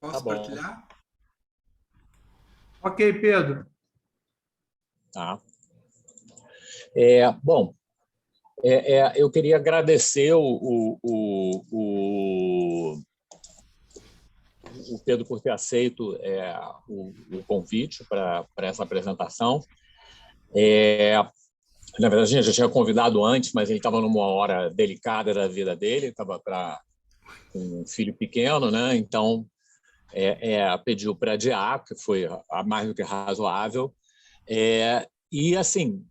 Posso partilhar? Ok, Pedro. Tá. Bom, eu queria agradecer o Pedro por ter aceito o convite para essa apresentação. Na verdade, a gente já tinha convidado antes, mas ele estava numa hora delicada da vida dele, estava com um filho pequeno, né? Então, pediu para adiar, que foi mais do que razoável. E, assim,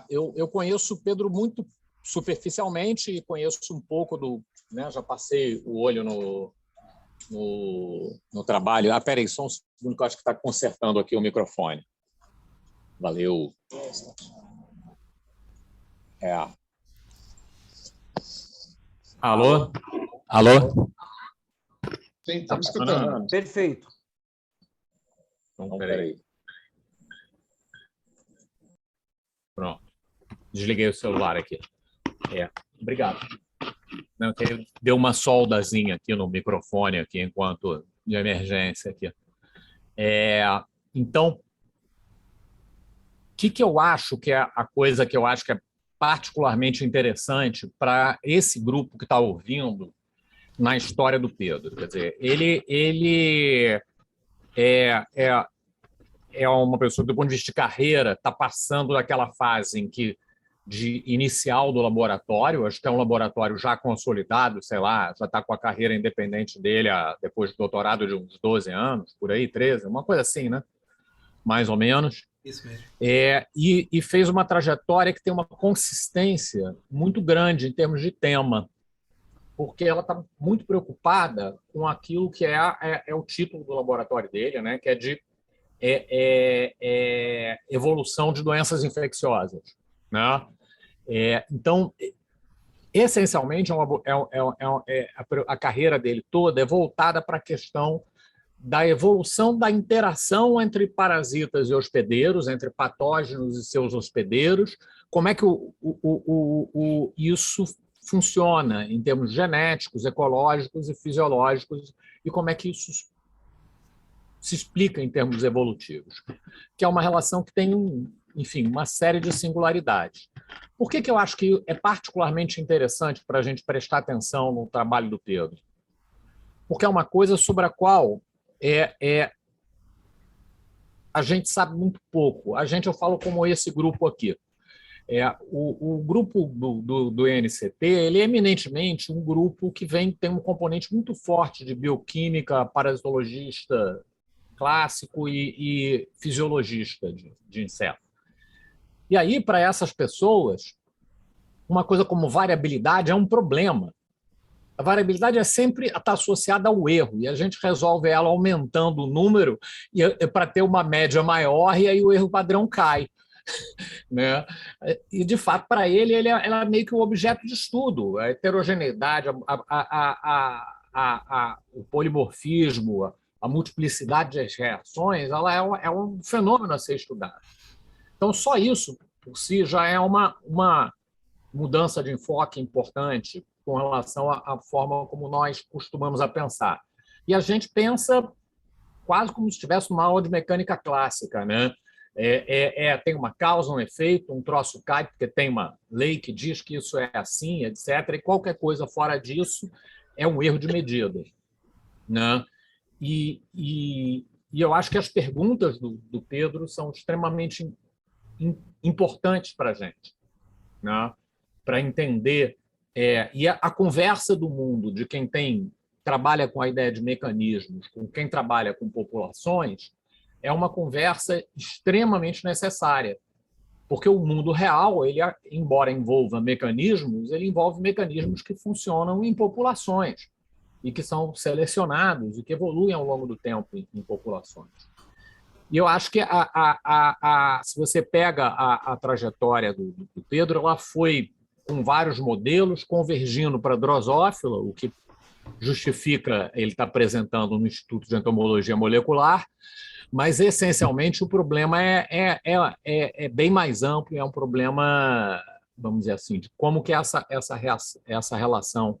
eu conheço o Pedro muito superficialmente e conheço um pouco né, já passei o olho no trabalho. Peraí, só um segundo que eu acho que está consertando aqui o microfone. Valeu. Alô? Alô? Sim, estamos escutando. Perfeito. Então, peraí. Pronto. Desliguei o celular aqui. Obrigado. Não, deu uma soldazinha aqui no microfone aqui enquanto de emergência aqui. Então, o que eu acho que é a coisa que eu acho que é particularmente interessante para esse grupo que está ouvindo na história do Pedro? Quer dizer, ele é uma pessoa, do ponto de vista de carreira, está passando daquela fase em que de inicial do laboratório, acho que é um laboratório já consolidado, sei lá, já está com a carreira independente dele depois do doutorado de uns 12 anos, por aí, 13, uma coisa assim, né? Mais ou menos. Isso mesmo. E fez uma trajetória que tem uma consistência muito grande em termos de tema, porque ela está muito preocupada com aquilo que é o título do laboratório dele, né? Que é de evolução de doenças infecciosas, né? Então, essencialmente, a carreira dele toda é voltada para a questão da evolução da interação entre parasitas e hospedeiros, entre patógenos e seus hospedeiros, como é que isso funciona em termos genéticos, ecológicos e fisiológicos, e como é que isso se explica em termos evolutivos, que é uma relação que tem, enfim, uma série de singularidades. Por que eu acho que é particularmente interessante para a gente prestar atenção no trabalho do Pedro? Porque é uma coisa sobre a qual a gente sabe muito pouco. Eu falo como esse grupo aqui. O grupo do INCT, ele é eminentemente um grupo que tem um componente muito forte de bioquímica, parasitologista clássico e fisiologista de inseto. E aí, para essas pessoas, uma coisa como variabilidade é um problema. A variabilidade sempre está associada ao erro, e a gente resolve ela aumentando o número para ter uma média maior, e aí o erro padrão cai. Né? E, de fato, para ele, ela é meio que um objeto de estudo. A heterogeneidade, o polimorfismo, a multiplicidade das reações, ela é um fenômeno a ser estudado. Então, só isso, por si, já é uma mudança de enfoque importante com relação à forma como nós costumamos a pensar. E a gente pensa quase como se estivesse numa aula de mecânica clássica, né? Tem uma causa, um efeito, um troço cai porque tem uma lei que diz que isso é assim, etc. E qualquer coisa fora disso é um erro de medida, né? E eu acho que as perguntas do Pedro são extremamente importantes para a gente, né? Para entender. E a conversa do mundo de quem trabalha com a ideia de mecanismos, com quem trabalha com populações, é uma conversa extremamente necessária, porque o mundo real, embora envolva mecanismos, ele envolve mecanismos que funcionam em populações e que são selecionados e que evoluem ao longo do tempo em populações. E eu acho que, se você pega a trajetória do Pedro, ela foi com vários modelos, convergindo para a drosófila, o que justifica ele estar apresentando no Instituto de Entomologia Molecular, mas, essencialmente, o problema é bem mais amplo, é um problema, vamos dizer assim, de como que essa relação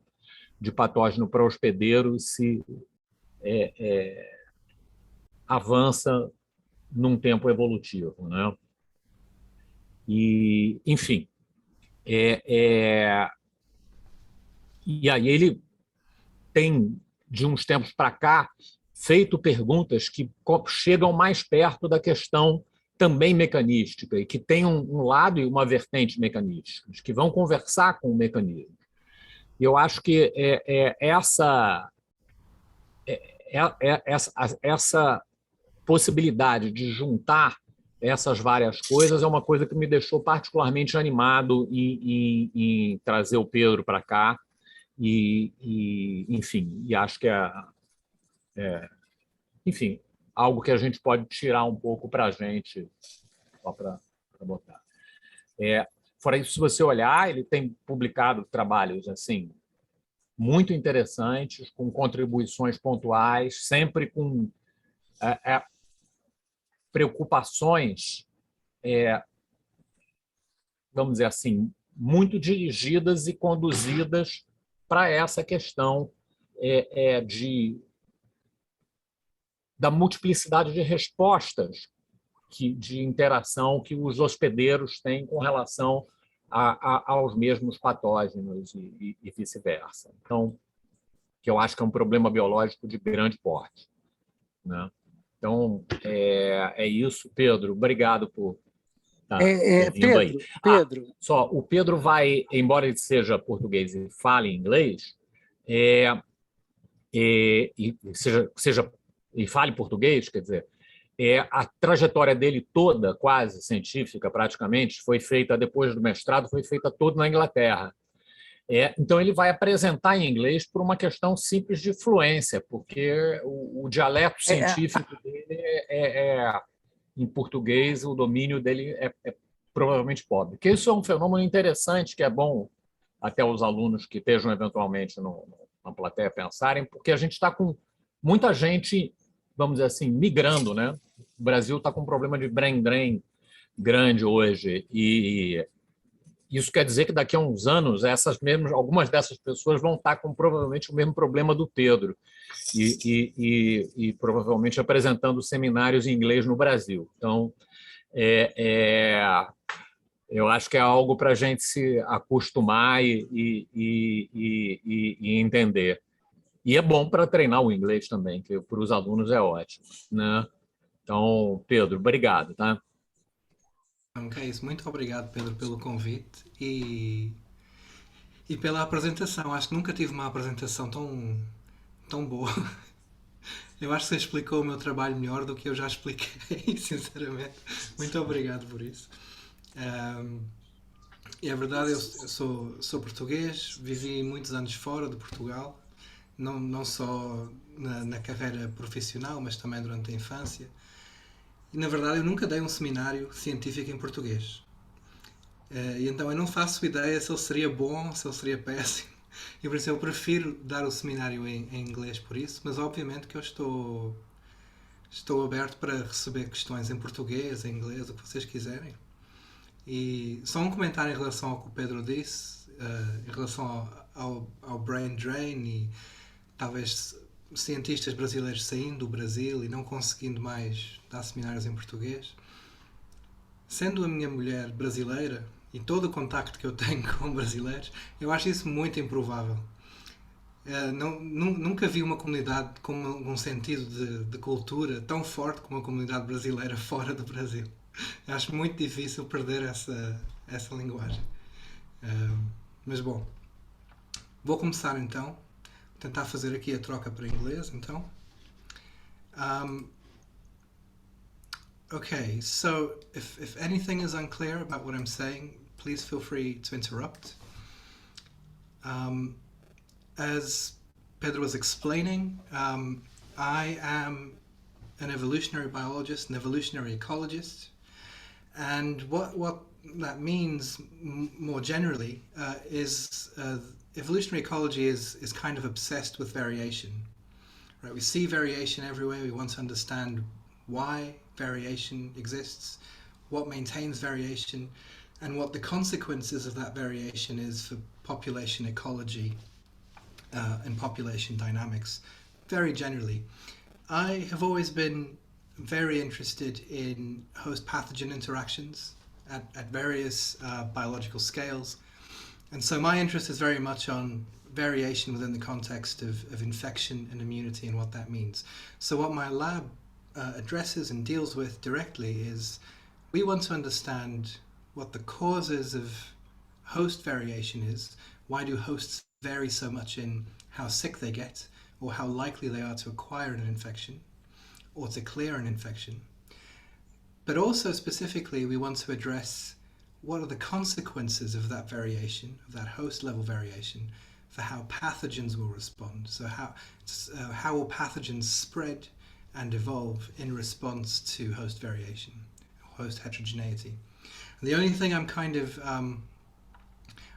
de patógeno para hospedeiro avança num tempo evolutivo, né? E, enfim, e aí ele tem, de uns tempos para cá, feito perguntas que chegam mais perto da questão também mecanística e que tem um lado e uma vertente mecanísticas, que vão conversar com o mecanismo. E eu acho que essa possibilidade de juntar essas várias coisas é uma coisa que me deixou particularmente animado em trazer o Pedro para cá enfim, e acho que enfim, algo que a gente pode tirar um pouco para a gente, só para botar. Fora isso, se você olhar, ele tem publicado trabalhos assim muito interessantes, com contribuições pontuais, sempre com preocupações, vamos dizer assim, muito dirigidas e conduzidas para essa questão da multiplicidade de respostas de interação que os hospedeiros têm com relação aos mesmos patógenos e vice-versa. Então, que eu acho que é um problema biológico de grande porte, né? Então, é isso, Pedro. Obrigado por ter vindo aí. Pedro. Só, o Pedro vai, embora ele seja português e fale inglês, e fale português, quer dizer, a trajetória dele toda, quase científica, praticamente, foi feita depois do mestrado, foi feita toda na Inglaterra. Então, ele vai apresentar em inglês por uma questão simples de fluência, porque o dialeto científico dele em português, o domínio dele é provavelmente pobre. Porque isso é um fenômeno interessante, que é bom até os alunos que estejam eventualmente na plateia pensarem, porque a gente está com muita gente, vamos dizer assim, migrando, né? O Brasil está com um problema de brain drain grande hoje, e isso quer dizer que daqui a uns anos algumas dessas pessoas vão estar com provavelmente o mesmo problema do Pedro e provavelmente apresentando seminários em inglês no Brasil. Então, eu acho que é algo para a gente se acostumar e entender. E é bom para treinar o inglês também, que para os alunos é ótimo, né? Então, Pedro, obrigado, tá? Ok, isso. Muito obrigado, Pedro, pelo convite e pela apresentação. Acho que nunca tive uma apresentação tão boa. Eu acho que você explicou o meu trabalho melhor do que eu já expliquei, sinceramente. Muito obrigado por isso. E é verdade, eu sou português, vivi muitos anos fora de Portugal, não só na carreira profissional, mas também durante a infância. E, na verdade, eu nunca dei um seminário científico em português. E então eu não faço ideia se ele seria bom, se ele seria péssimo. E por isso eu prefiro dar o seminário em inglês por isso, mas obviamente que eu estou aberto para receber questões em português, em inglês, o que vocês quiserem. E só um comentário em relação ao que o Pedro disse, em relação ao brain drain e talvez cientistas brasileiros saindo do Brasil e não conseguindo mais dar seminários em português. Sendo a minha mulher brasileira e todo o contacto que eu tenho com brasileiros, eu acho isso muito improvável. Nunca vi uma comunidade com um sentido de cultura tão forte como a comunidade brasileira fora do Brasil. Eu acho muito difícil perder essa linguagem. Mas bom, vou começar então. Vou tentar fazer aqui a troca para inglês então. Okay, so if anything is unclear about what I'm saying, please feel free to interrupt. As Pedro was explaining, I am an evolutionary biologist, an evolutionary ecologist, and what that means more generally is evolutionary ecology is kind of obsessed with variation. Right? We see variation everywhere. We want to understand why variation exists, what maintains variation, and what the consequences of that variation is for population ecology and population dynamics, very generally, I have always been very interested in host pathogen interactions at various biological scales. And so my interest is very much on variation within the context of infection and immunity and what that means. So what my lab addresses and deals with directly is we want to understand what the causes of host variation is. Why do hosts vary so much in how sick they get or how likely they are to acquire an infection or to clear an infection? But also specifically, we want to address what are the consequences of that variation, of that host level variation, for how pathogens will respond. So how will pathogens spread and evolve in response to host variation, host heterogeneity. And the only thing I'm kind of,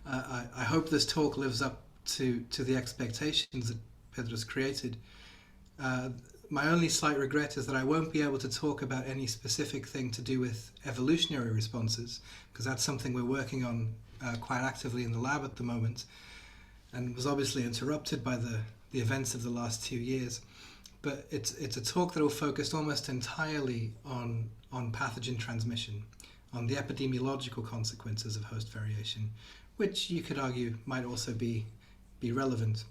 I hope this talk lives up to the expectations that Pedro's created. My only slight regret is that I won't be able to talk about any specific thing to do with evolutionary responses, because that's something we're working on quite actively in the lab at the moment, and was obviously interrupted by the events of the last 2 years. But it's a talk that will focus almost entirely on pathogen transmission, on the epidemiological consequences of host variation, which you could argue might also be relevant.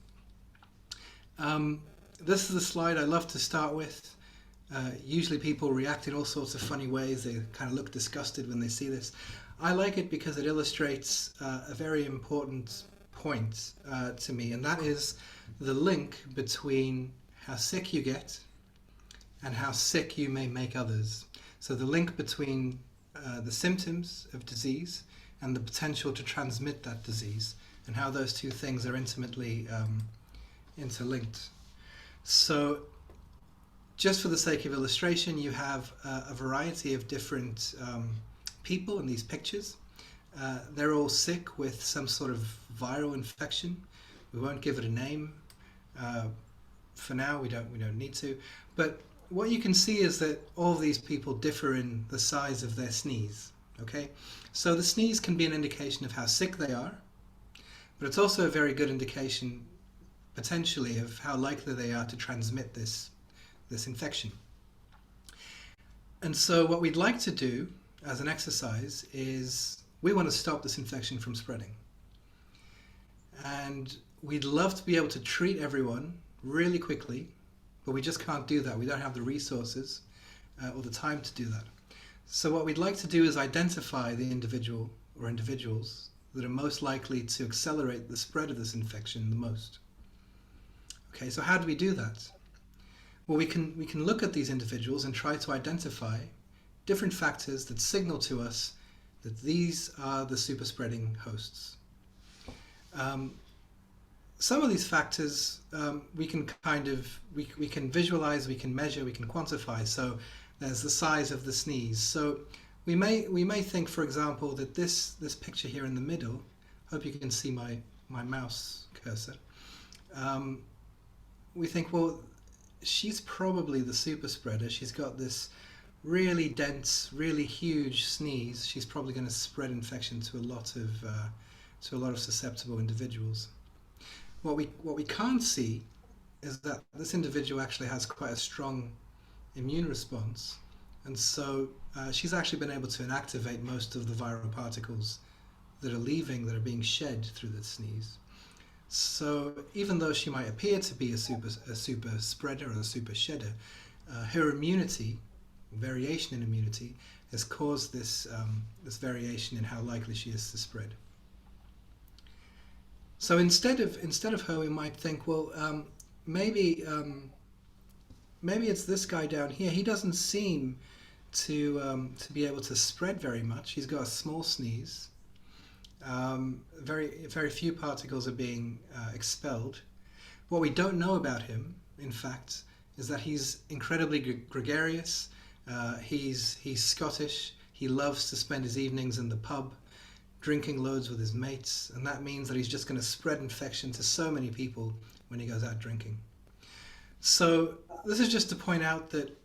This is a slide I love to start with. Usually people react in all sorts of funny ways. They kind of look disgusted when they see this. I like it because it illustrates a very important point to me, and that is the link between how sick you get and how sick you may make others. So the link between the symptoms of disease and the potential to transmit that disease, and how those two things are intimately interlinked. So just for the sake of illustration, you have a variety of different people in these pictures. They're all sick with some sort of viral infection. We won't give it a name. For now, we don't need to. But what you can see is that all of these people differ in the size of their sneeze. Okay, so the sneeze can be an indication of how sick they are, but it's also a very good indication potentially of how likely they are to transmit this infection. And so what we'd like to do as an exercise is we want to stop this infection from spreading. And we'd love to be able to treat everyone really quickly, but we just can't do that. We don't have the resources or the time to do that. So what we'd like to do is identify the individual or individuals that are most likely to accelerate the spread of this infection the most. Okay, so how do we do that? Well, we can look at these individuals and try to identify different factors that signal to us that these are the super spreading hosts. Some of these factors we can visualize, we can measure, we can quantify. So there's the size of the sneeze. So we may think, for example, that this picture here in the middle, hope you can see my mouse cursor. We think, well, she's probably the super spreader. She's got this really dense, really huge sneeze. She's probably going to spread infection to a lot of susceptible individuals. What we can't see is that this individual actually has quite a strong immune response, and so she's actually been able to inactivate most of the viral particles that are being shed through the sneeze. So even though she might appear to be a super spreader or a super shedder, her immunity, variation in immunity, has caused this variation in how likely she is to spread. So instead of her, we might think, well, maybe it's this guy down here. He doesn't seem to be able to spread very much. He's got a small sneeze. Very few particles are being expelled. What we don't know about him, in fact, is that he's incredibly gregarious. He's Scottish. He loves to spend his evenings in the pub, drinking loads with his mates, and that means that he's just going to spread infection to so many people when he goes out drinking. So this is just to point out that,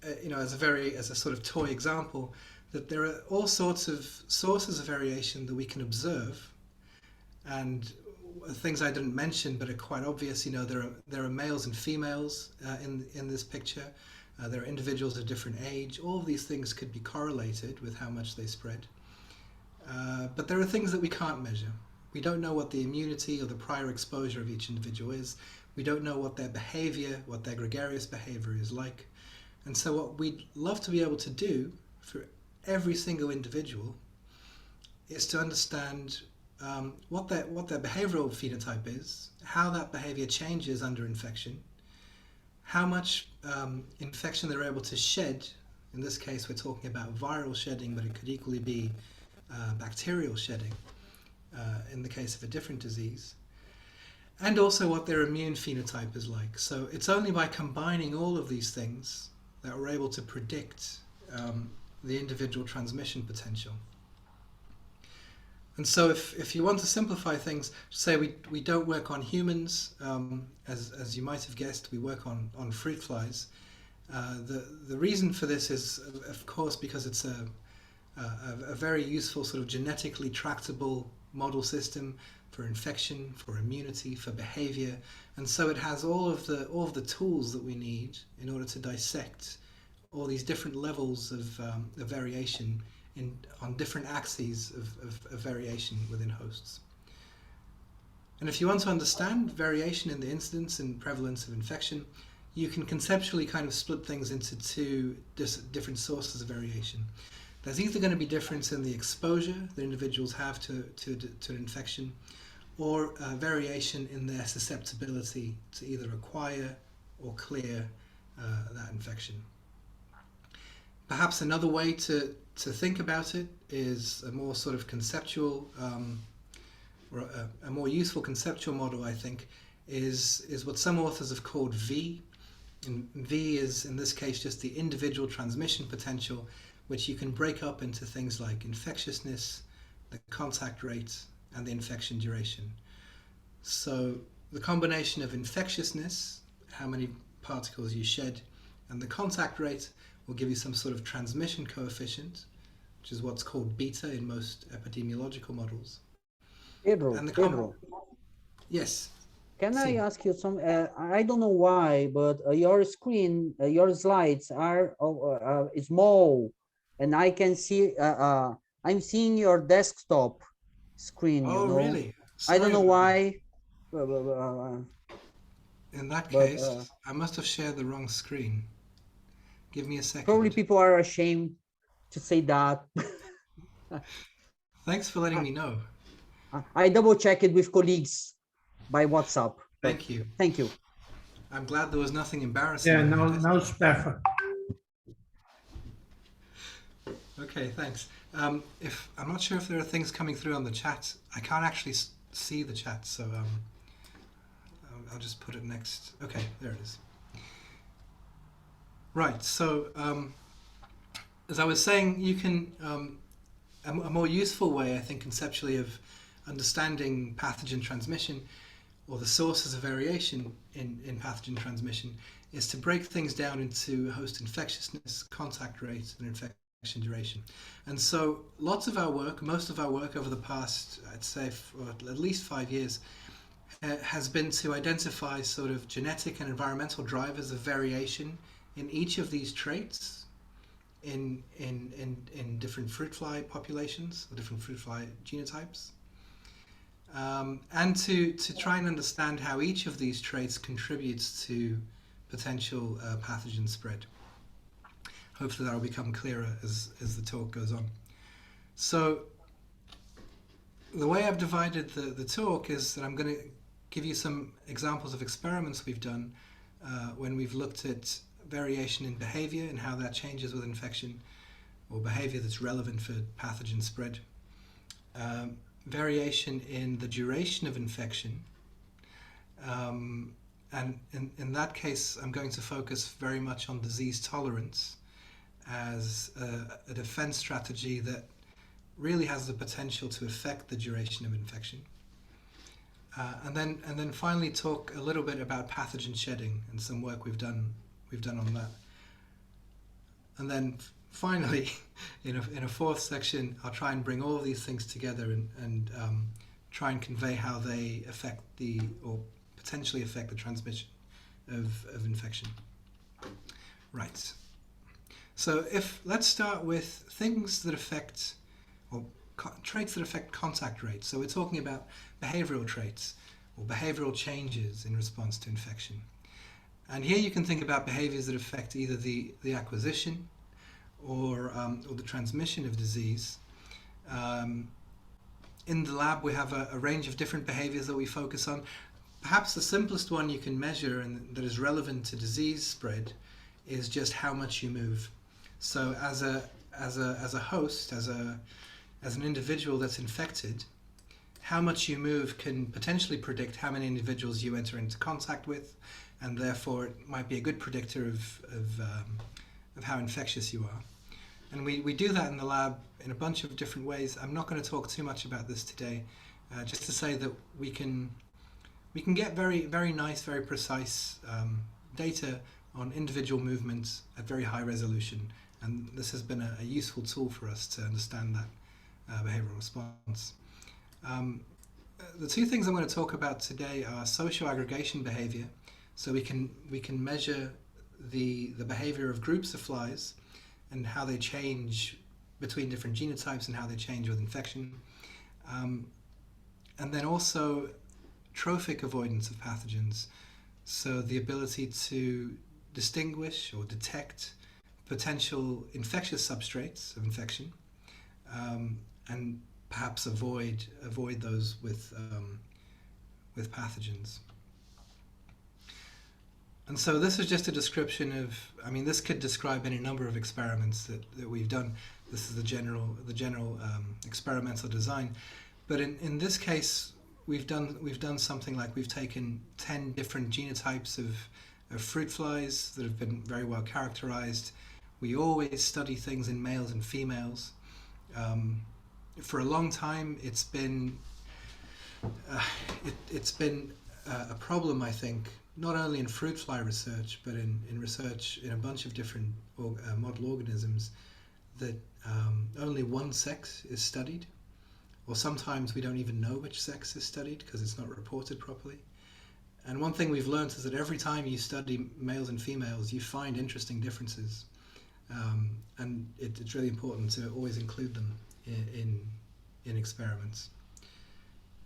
as a sort of toy example, that there are all sorts of sources of variation that we can observe, and things I didn't mention but are quite obvious. There are males and females in this picture. There are individuals of different age. All of these things could be correlated with how much they spread. But there are things that we can't measure. We don't know what the immunity or the prior exposure of each individual is. We don't know what their behavior, what their gregarious behavior is like. And so what we'd love to be able to do for every single individual is to understand what their behavioral phenotype is, how that behavior changes under infection, how much infection they're able to shed. In this case, we're talking about viral shedding, but it could equally be bacterial shedding in the case of a different disease, and also what their immune phenotype is like. So it's only by combining all of these things that we're able to predict the individual transmission potential. And so if you want to simplify things, say we don't work on humans, as you might have guessed, we work on fruit flies. The reason for this is, of course, because it's a very useful sort of genetically tractable model system for infection, for immunity, for behavior, and so it has all of the tools that we need in order to dissect all these different levels of variation on different axes of variation within hosts. And if you want to understand variation in the incidence and prevalence of infection, you can conceptually kind of split things into two different sources of variation. There's either going to be difference in the exposure that individuals have to an infection, or variation in their susceptibility to either acquire or clear that infection. Perhaps another way to think about it is a more sort of conceptual, or a more useful conceptual model, I think, is what some authors have called V. And V is, in this case, just the individual transmission potential, which you can break up into things like infectiousness, the contact rate, and the infection duration. So the combination of infectiousness, how many particles you shed, and the contact rate will give you some sort of transmission coefficient, which is what's called beta in most epidemiological models. Pedro, yes. can I ask you some? I don't know why, but your screen, your slides are small, and I can see. I'm seeing your desktop screen. Oh, really? I don't know why. In that case, I must have shared the wrong screen. Give me a second. Probably people are ashamed to say that. Thanks for letting me know. I double checked it with colleagues by WhatsApp. Thank you. Thank you. I'm glad there was nothing embarrassing. Yeah, no it's perfect. Okay, thanks. I'm not sure if there are things coming through on the chat. I can't actually see the chat, so I'll just put it next. Okay, there it is. Right, so as I was saying, you can, a more useful way, I think, conceptually of understanding pathogen transmission, or the sources of variation in pathogen transmission, is to break things down into host infectiousness, contact rate, and infection duration. And so lots of our work, most of our work over the past, I'd say, for at least 5 years, has been to identify sort of genetic and environmental drivers of variation in each of these traits in different fruit fly populations, or different fruit fly genotypes, and to try and understand how each of these traits contributes to potential pathogen spread. Hopefully that will become clearer as the talk goes on. So the way I've divided the talk is that I'm going to give you some examples of experiments we've done when we've looked at variation in behavior and how that changes with infection, or behavior that's relevant for pathogen spread. Variation in the duration of infection, and in that case I'm going to focus very much on disease tolerance as a defense strategy that really has the potential to affect the duration of infection. And then finally talk a little bit about pathogen shedding and some work we've done on that. And then finally, in a fourth section, I'll try and bring all of these things together and try and convey how they affect or potentially affect the transmission of infection. Right. So let's start with things that affect, or traits that affect contact rates. So we're talking about behavioral traits or behavioral changes in response to infection. And here you can think about behaviors that affect either the acquisition or the transmission of disease. In the lab, we have a range of different behaviors that we focus on. Perhaps the simplest one you can measure and that is relevant to disease spread is just how much you move. So as a host, as an individual that's infected, how much you move can potentially predict how many individuals you enter into contact with, and therefore it might be a good predictor of how infectious you are. And we do that in the lab in a bunch of different ways. I'm not going to talk too much about this today, just to say that we can get very, very nice, very precise data on individual movements at very high resolution, and this has been a useful tool for us to understand that behavioral response. The two things I'm going to talk about today are social aggregation behavior. So we can measure the behavior of groups of flies and how they change between different genotypes and how they change with infection. And then also trophic avoidance of pathogens. So the ability to distinguish or detect potential infectious substrates of infection, and perhaps avoid those with pathogens. And so this is just a description of, this could describe any number of experiments that we've done. This is the general experimental design. But in this case, we've done something like we've taken 10 different genotypes of fruit flies that have been very well characterized. We always study things in males and females. For a long time, it's been a problem, I think, not only in fruit fly research, but in research in a bunch of different model organisms, that only one sex is studied, or sometimes we don't even know which sex is studied because it's not reported properly. And one thing we've learned is that every time you study males and females, you find interesting differences, and it's really important to always include them in experiments.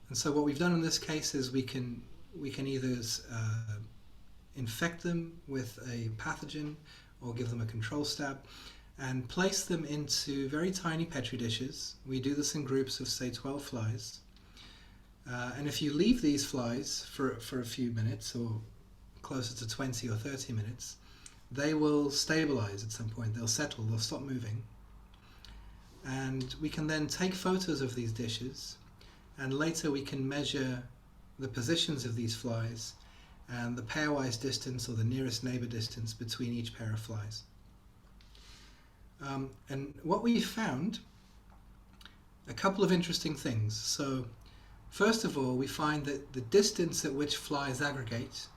And so what we've done in this case is we can either infect them with a pathogen or give them a control stab and place them into very tiny petri dishes. We do this in groups of, say, 12 flies. And if you leave these flies for a few minutes, or closer to 20 or 30 minutes, they will stabilize at some point. They'll settle, they'll stop moving. And we can then take photos of these dishes, and later we can measure the positions of these flies and the pairwise distance, or the nearest neighbor distance, between each pair of flies. And what we found, a couple of interesting things. So first of all, we find that the distance at which flies aggregate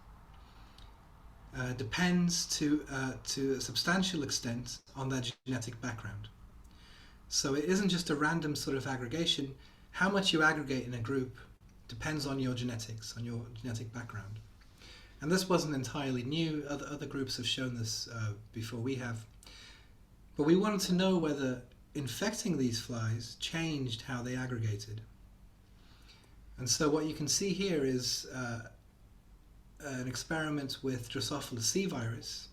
depends to a substantial extent on their genetic background. So it isn't just a random sort of aggregation. How much you aggregate in a group depends on your genetics, on your genetic background. And this wasn't entirely new. Other groups have shown this before we have. But we wanted to know whether infecting these flies changed how they aggregated. And so what you can see here is an experiment with Drosophila C virus,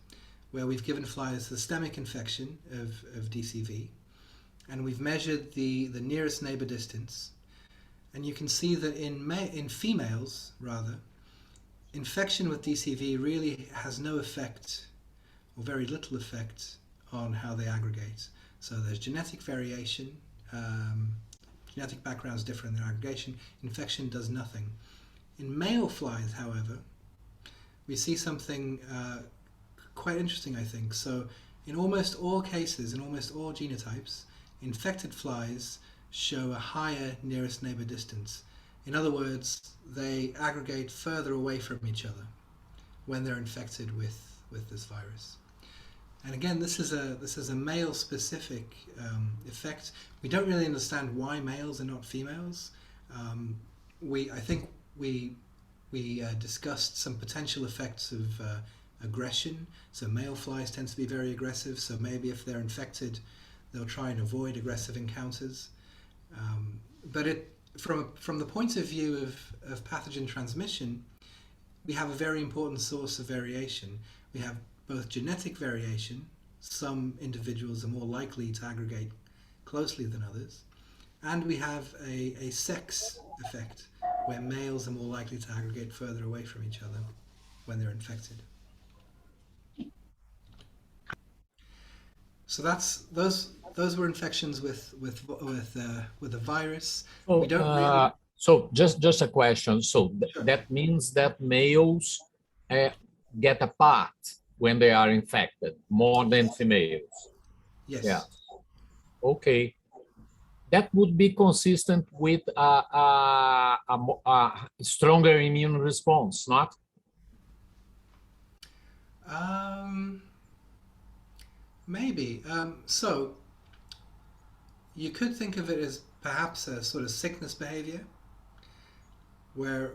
where we've given flies systemic infection of DCV, and we've measured the nearest neighbor distance. And you can see that in females, rather, infection with DCV really has no effect, or very little effect, on how they aggregate. So there's genetic variation, genetic backgrounds differ in their aggregation. Infection does nothing. In male flies, however, we see something quite interesting, I think. So in almost all cases, in almost all genotypes, infected flies show a higher nearest neighbor distance. In other words, they aggregate further away from each other when they're infected with this virus. And again, this is a male-specific effect. We don't really understand why males are not females. I think we discussed some potential effects of aggression. So male flies tend to be very aggressive. So maybe if they're infected, they'll try and avoid aggressive encounters. But from the point of view of pathogen transmission, we have a very important source of variation. We have both genetic variation. Some individuals are more likely to aggregate closely than others. And we have a sex effect, where males are more likely to aggregate further away from each other when they're infected. So those were infections with a virus. So, We don't really... so just a question. So Sure. that means that males get apart when they are infected more than females. Yes. Yeah. Okay. That would be consistent with a stronger immune response, not? Maybe. So you could think of it as perhaps a sort of sickness behavior, where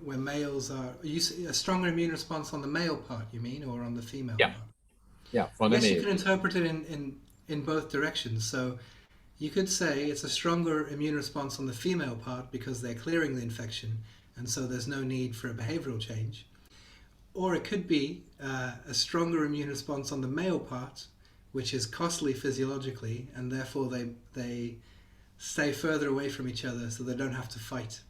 males are... You see a stronger immune response on the male part, you mean, or on the female Yeah. part? Yeah, for the Yes, you male. can interpret it in both directions. So you could say it's a stronger immune response on the female part because they're clearing the infection, and so there's no need for a behavioral change. Or it could be a stronger immune response on the male part, which is costly physiologically, and therefore they stay further away from each other so they don't have to fight.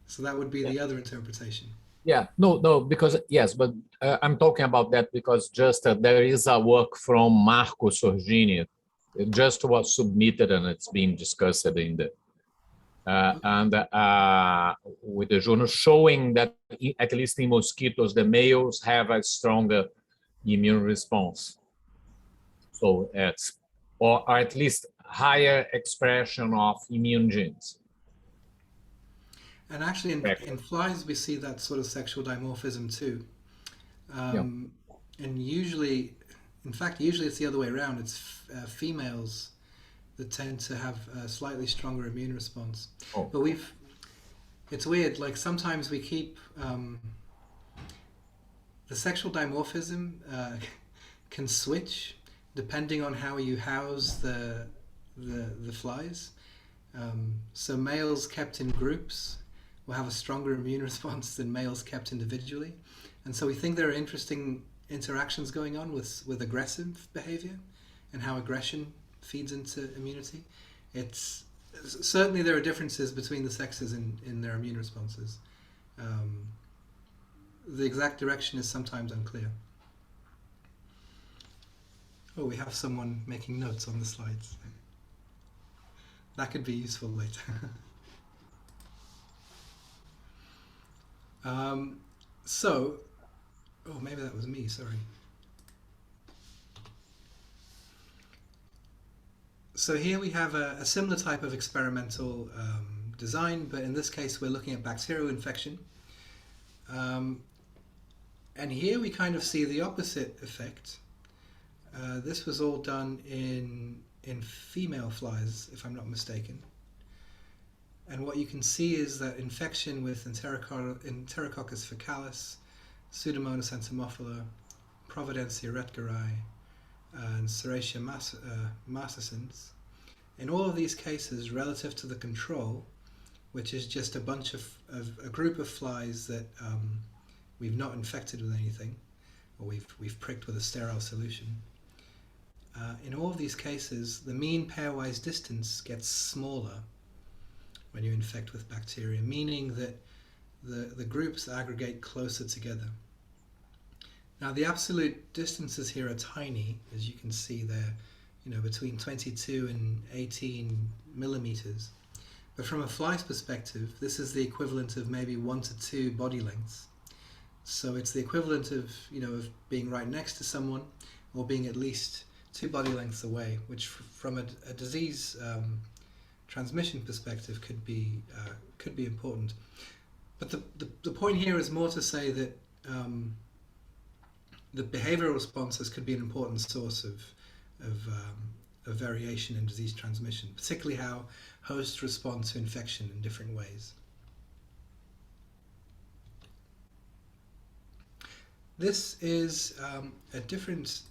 So that would be the other interpretation. Yeah, no, because yes, but I'm talking about that because just there is a work from Marco Sorgini. It just was submitted and it's being discussed in the with the journal showing that at least in mosquitoes, the males have a stronger immune response. So it's or at least higher expression of immune genes. And actually in flies we see that sort of sexual dimorphism too. And usually, in fact, usually it's the other way around. It's females that tend to have a slightly stronger immune response. Oh. But it's weird, like sometimes we keep the sexual dimorphism can switch depending on how you house the flies. So males kept in groups will have a stronger immune response than males kept individually. And so we think there are interesting interactions going on with aggressive behavior and how aggression feeds into immunity. It's certainly there are differences between the sexes in their immune responses. The exact direction is sometimes unclear. Oh, we have someone making notes on the slides. That could be useful later. Oh, maybe that was me, sorry. So here we have a similar type of experimental design, but in this case we're looking at bacterial infection. And here we kind of see the opposite effect. This was all done in female flies, if I'm not mistaken. And what you can see is that infection with Enterococcus faecalis, Pseudomonas entomophila, Providencia retgeri, and Serratia marcescens. In all of these cases, relative to the control, which is just a group of flies that we've not infected with anything, or we've pricked with a sterile solution. In all of these cases, the mean pairwise distance gets smaller when you infect with bacteria, meaning that the groups aggregate closer together. Now the absolute distances here are tiny, as you can see there, between 22 and 18 millimeters. But from a fly's perspective, this is the equivalent of maybe 1 to 2 body lengths. So it's the equivalent of being right next to someone, or being at least 2 body lengths away, which from a disease transmission perspective could be important. But the point here is more to say that the behavioral responses could be an important source of variation in disease transmission, particularly how hosts respond to infection in different ways. This is a different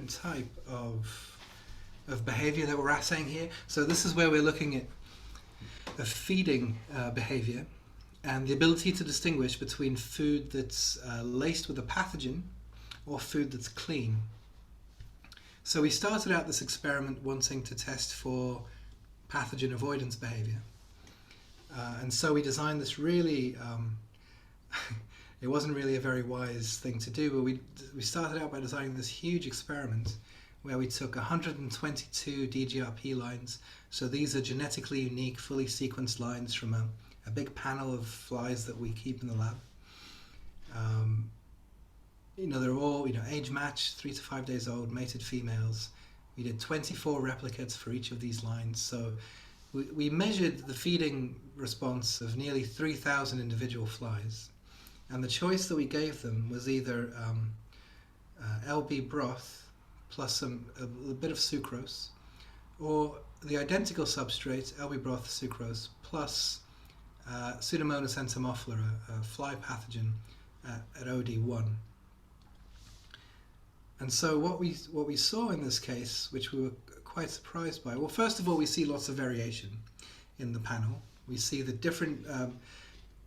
type of behavior that we're assaying here. So this is where we're looking at a feeding behavior and the ability to distinguish between food that's laced with a pathogen or food that's clean. So we started out this experiment wanting to test for pathogen avoidance behavior. And so we designed this really, it wasn't really a very wise thing to do, but we started out by designing this huge experiment where we took 122 DGRP lines. So these are genetically unique, fully sequenced lines from a big panel of flies that we keep in the lab. They're all, age matched, 3 to 5 days old, mated females. We did 24 replicates for each of these lines. So we measured the feeding response of nearly 3,000 individual flies. And the choice that we gave them was either LB broth plus a bit of sucrose, or the identical substrate, LB broth sucrose, plus Pseudomonas entomophila, a fly pathogen at OD1. And so what we saw in this case, which we were quite surprised by, well, first of all, we see lots of variation in the panel. We see that different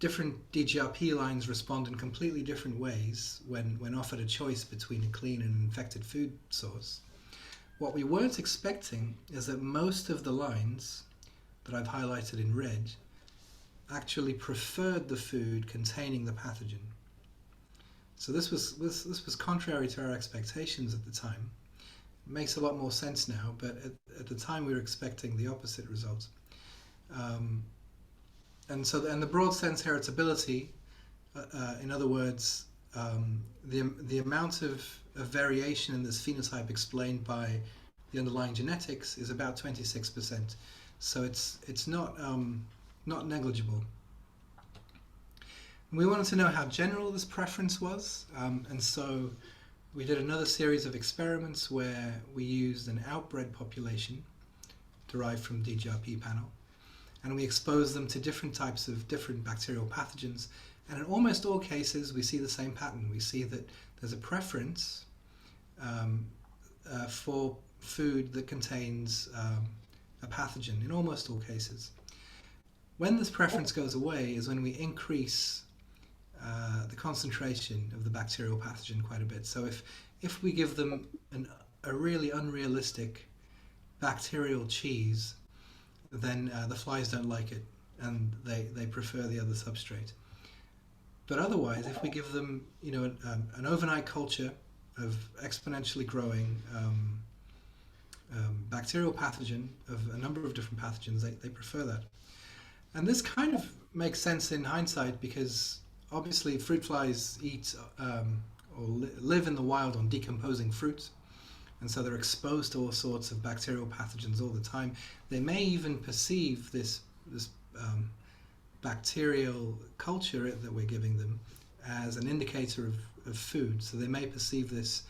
DGRP lines respond in completely different ways when offered a choice between a clean and an infected food source. What we weren't expecting is that most of the lines that I've highlighted in red actually preferred the food containing the pathogen. So this was contrary to our expectations at the time. It makes a lot more sense now, but at the time we were expecting the opposite result. And the broad sense heritability, in other words, the amount of variation in this phenotype explained by the underlying genetics is about 26%. So it's not negligible. We wanted to know how general this preference was, and so we did another series of experiments where we used an outbred population derived from DGRP panel, and we exposed them to different types of different bacterial pathogens, and in almost all cases we see the same pattern. We see that there's a preference for food that contains a pathogen in almost all cases. When this preference goes away is when we increase the concentration of the bacterial pathogen quite a bit. So if we give them a really unrealistic bacterial cheese, then the flies don't like it and they prefer the other substrate. But otherwise, if we give them an overnight culture of exponentially growing bacterial pathogen of a number of different pathogens, they prefer that. And this kind of makes sense in hindsight because obviously fruit flies eat or live in the wild on decomposing fruit, and so they're exposed to all sorts of bacterial pathogens all the time. They may even perceive this bacterial culture that we're giving them as an indicator of food. So they may perceive this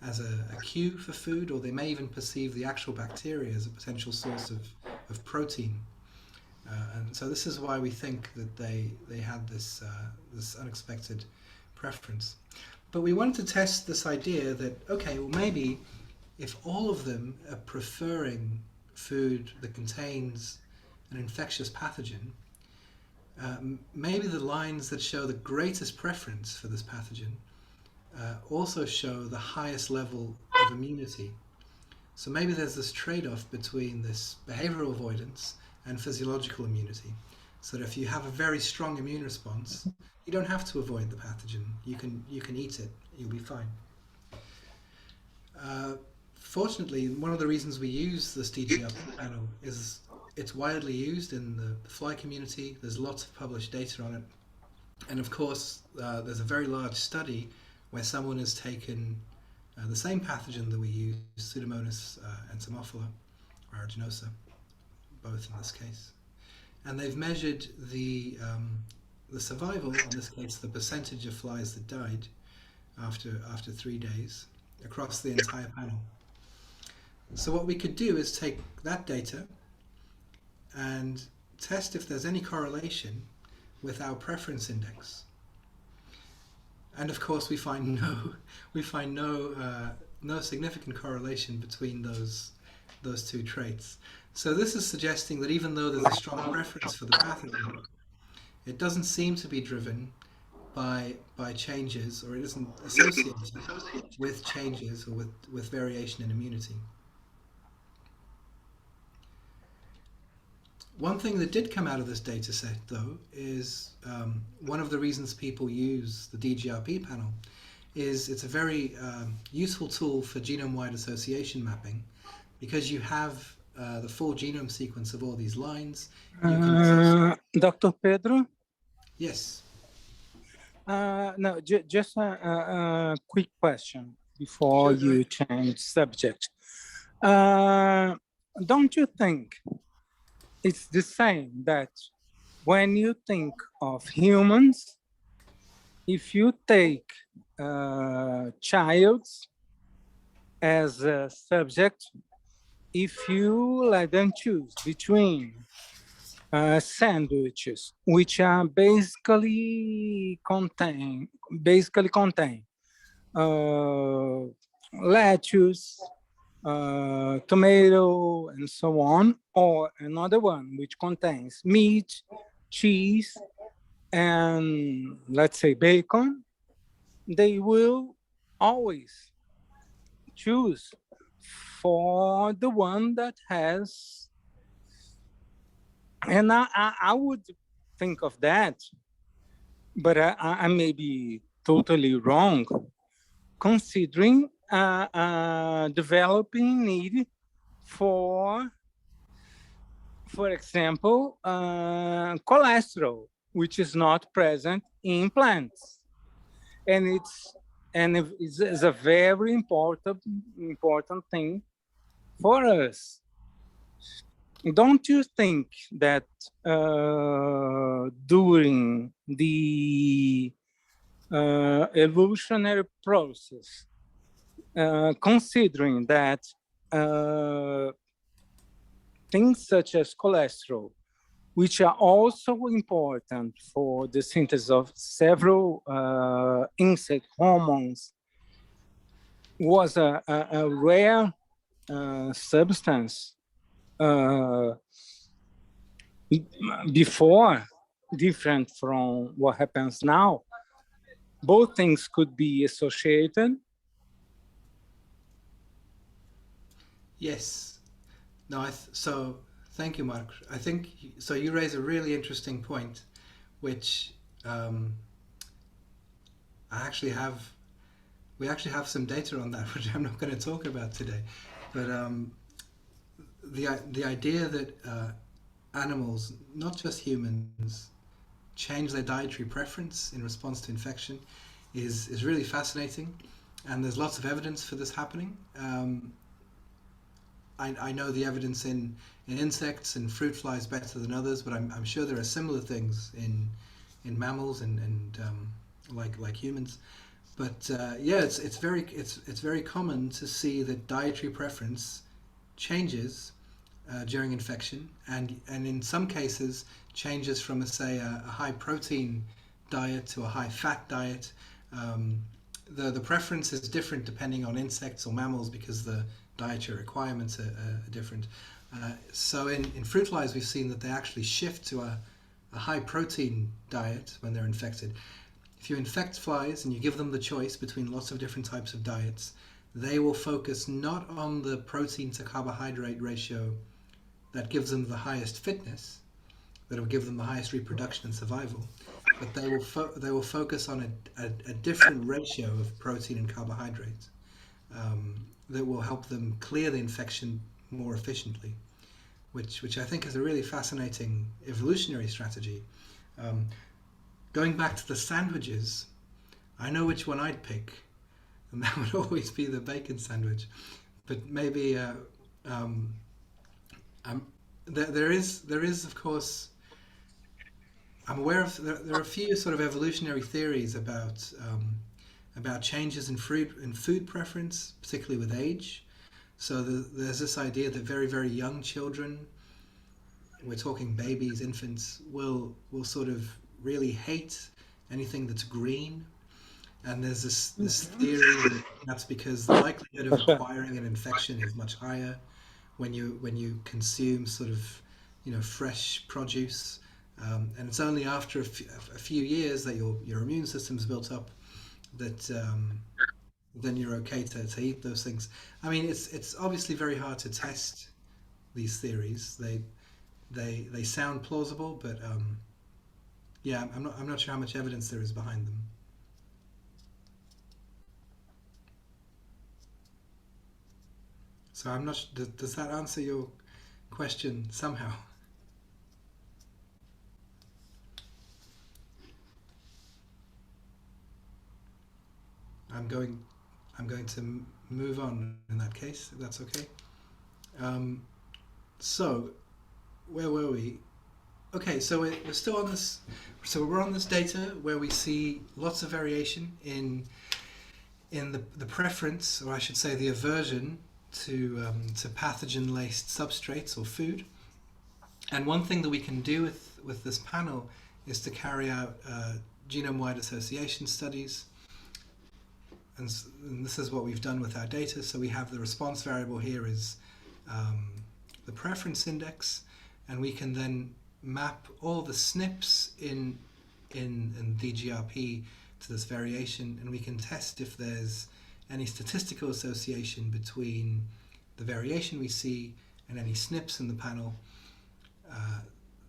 as a cue for food, or they may even perceive the actual bacteria as a potential source of protein. And so this is why we think that they had this unexpected preference. But we wanted to test this idea that, okay, well maybe if all of them are preferring food that contains an infectious pathogen, maybe the lines that show the greatest preference for this pathogen also show the highest level of immunity. So maybe there's this trade-off between this behavioral avoidance and physiological immunity. So that if you have a very strong immune response, you don't have to avoid the pathogen. You can eat it. You'll be fine. Fortunately, one of the reasons we use this DGRP panel is it's widely used in the fly community. There's lots of published data on it. And of course, there's a very large study where someone has taken the same pathogen that we use, Pseudomonas entomophila, or Aerogenosa, both in this case. And they've measured the survival, in this case the percentage of flies that died after 3 days, across the entire panel. So what we could do is take that data and test if there's any correlation with our preference index. And of course, we find no significant correlation between those two traits. So this is suggesting that even though there's a strong preference for the pathogen, it doesn't seem to be driven by changes, or it isn't associated with changes or with variation in immunity. One thing that did come out of this data set, though, is one of the reasons people use the DGRP panel is it's a very useful tool for genome-wide association mapping, because you have the full genome sequence of all these lines. You can Dr. Pedro? Yes. No, just a quick question before you change subject. Don't you think it's the same that when you think of humans, if you take child as a subject, if you let them choose between sandwiches, which are basically contain lettuce, tomato, and so on, or another one which contains meat, cheese, and let's say bacon, they will always choose for the one that has. And I would think of that, but I may be totally wrong, considering developing need for example, cholesterol, which is not present in plants, and it's a very important thing for us. Don't you think that during the evolutionary process, considering that things such as cholesterol, which are also important for the synthesis of several insect hormones, was a rare substance before, different from what happens now, both things could be associated. Yes. No, so thank you, Mark. I think, so you raise a really interesting point, which we actually have some data on that, which I'm not going to talk about today. But the idea that animals, not just humans, change their dietary preference in response to infection is really fascinating, and there's lots of evidence for this happening. I know the evidence in insects and fruit flies better than others, but I'm sure there are similar things in mammals and like humans. But yeah, it's very common to see that dietary preference changes during infection, and in some cases changes from say a high protein diet to a high fat diet. The preference is different depending on insects or mammals because the dietary requirements are different. So in fruit flies, we've seen that they actually shift to a high protein diet when they're infected. If you infect flies and you give them the choice between lots of different types of diets, they will focus not on the protein to carbohydrate ratio that gives them the highest fitness, that will give them the highest reproduction and survival, but they will focus on a different ratio of protein and carbohydrates that will help them clear the infection more efficiently, which I think is a really fascinating evolutionary strategy. Going back to the sandwiches, I know which one I'd pick, and that would always be the bacon sandwich. But maybe there is of course, I'm aware of there are a few sort of evolutionary theories about changes in food preference, particularly with age. So there's this idea that very, very young children, we're talking babies, infants, will sort of really hate anything that's green, And there's this theory that that's because the likelihood of acquiring an infection is much higher when you consume sort of, you know, fresh produce, and it's only after a few years that your immune system's built up that then you're okay to eat those things. I mean, it's obviously very hard to test these theories. They sound plausible, but yeah, I'm not sure how much evidence there is behind them. So I'm not. Does that answer your question somehow? I'm going to move on in that case, if that's okay. So where were we? Okay, so we're still on this. So we're on this data where we see lots of variation in the preference, or I should say the aversion to pathogen-laced substrates or food. And one thing that we can do with this panel is to carry out genome-wide association studies. And this is what we've done with our data. So we have the response variable here is the preference index, and we can then map all the SNPs in DGRP to this variation, and we can test if there's any statistical association between the variation we see and any SNPs in the panel.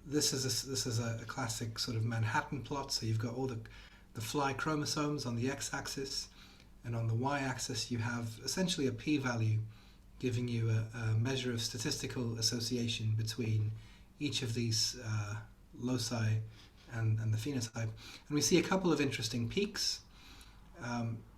This is a classic sort of Manhattan plot. So you've got all the fly chromosomes on the x-axis, and on the y-axis you have essentially a p-value giving you a measure of statistical association between each of these loci and the phenotype. And we see a couple of interesting peaks.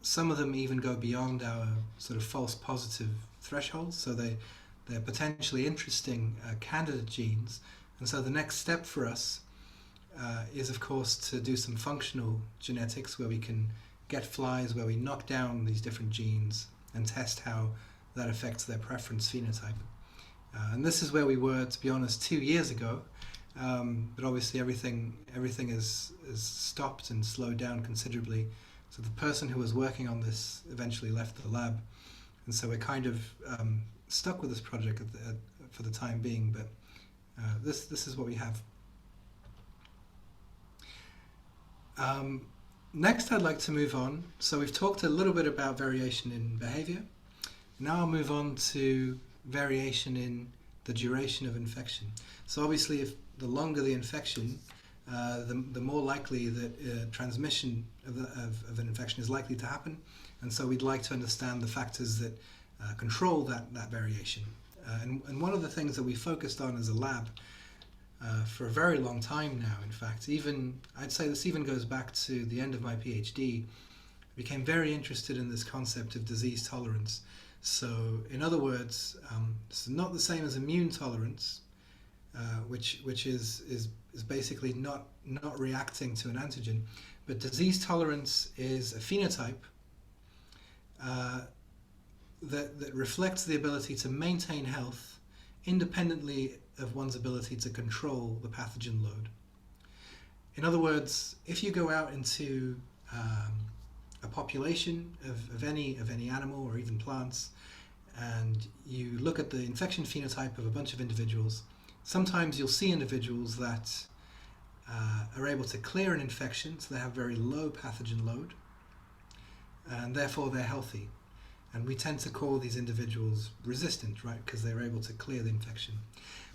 Some of them even go beyond our sort of false positive thresholds, so they're potentially interesting candidate genes. And so the next step for us is, of course, to do some functional genetics where we can get flies where we knock down these different genes and test how that affects their preference phenotype. And this is where we were, to be honest, 2 years ago. But obviously everything is stopped and slowed down considerably. So the person who was working on this eventually left the lab. And so we're kind of stuck with this project for the time being, but this is what we have. Next, I'd like to move on. So we've talked a little bit about variation in behavior. Now I'll move on to variation in the duration of infection. So obviously, if the longer the infection, the more likely that transmission of an infection is likely to happen. And so we'd like to understand the factors that control that variation. And one of the things that we focused on as a lab for a very long time now, in fact, I'd say this even goes back to the end of my PhD, I became very interested in this concept of disease tolerance. So in other words, it's not the same as immune tolerance, which is basically not reacting to an antigen, but disease tolerance is a phenotype that reflects the ability to maintain health independently of one's ability to control the pathogen load. In other words, if you go out into a population of any animal or even plants, and you look at the infection phenotype of a bunch of individuals, sometimes you'll see individuals that are able to clear an infection, so they have very low pathogen load, and therefore they're healthy. And we tend to call these individuals resistant, right, because they're able to clear the infection.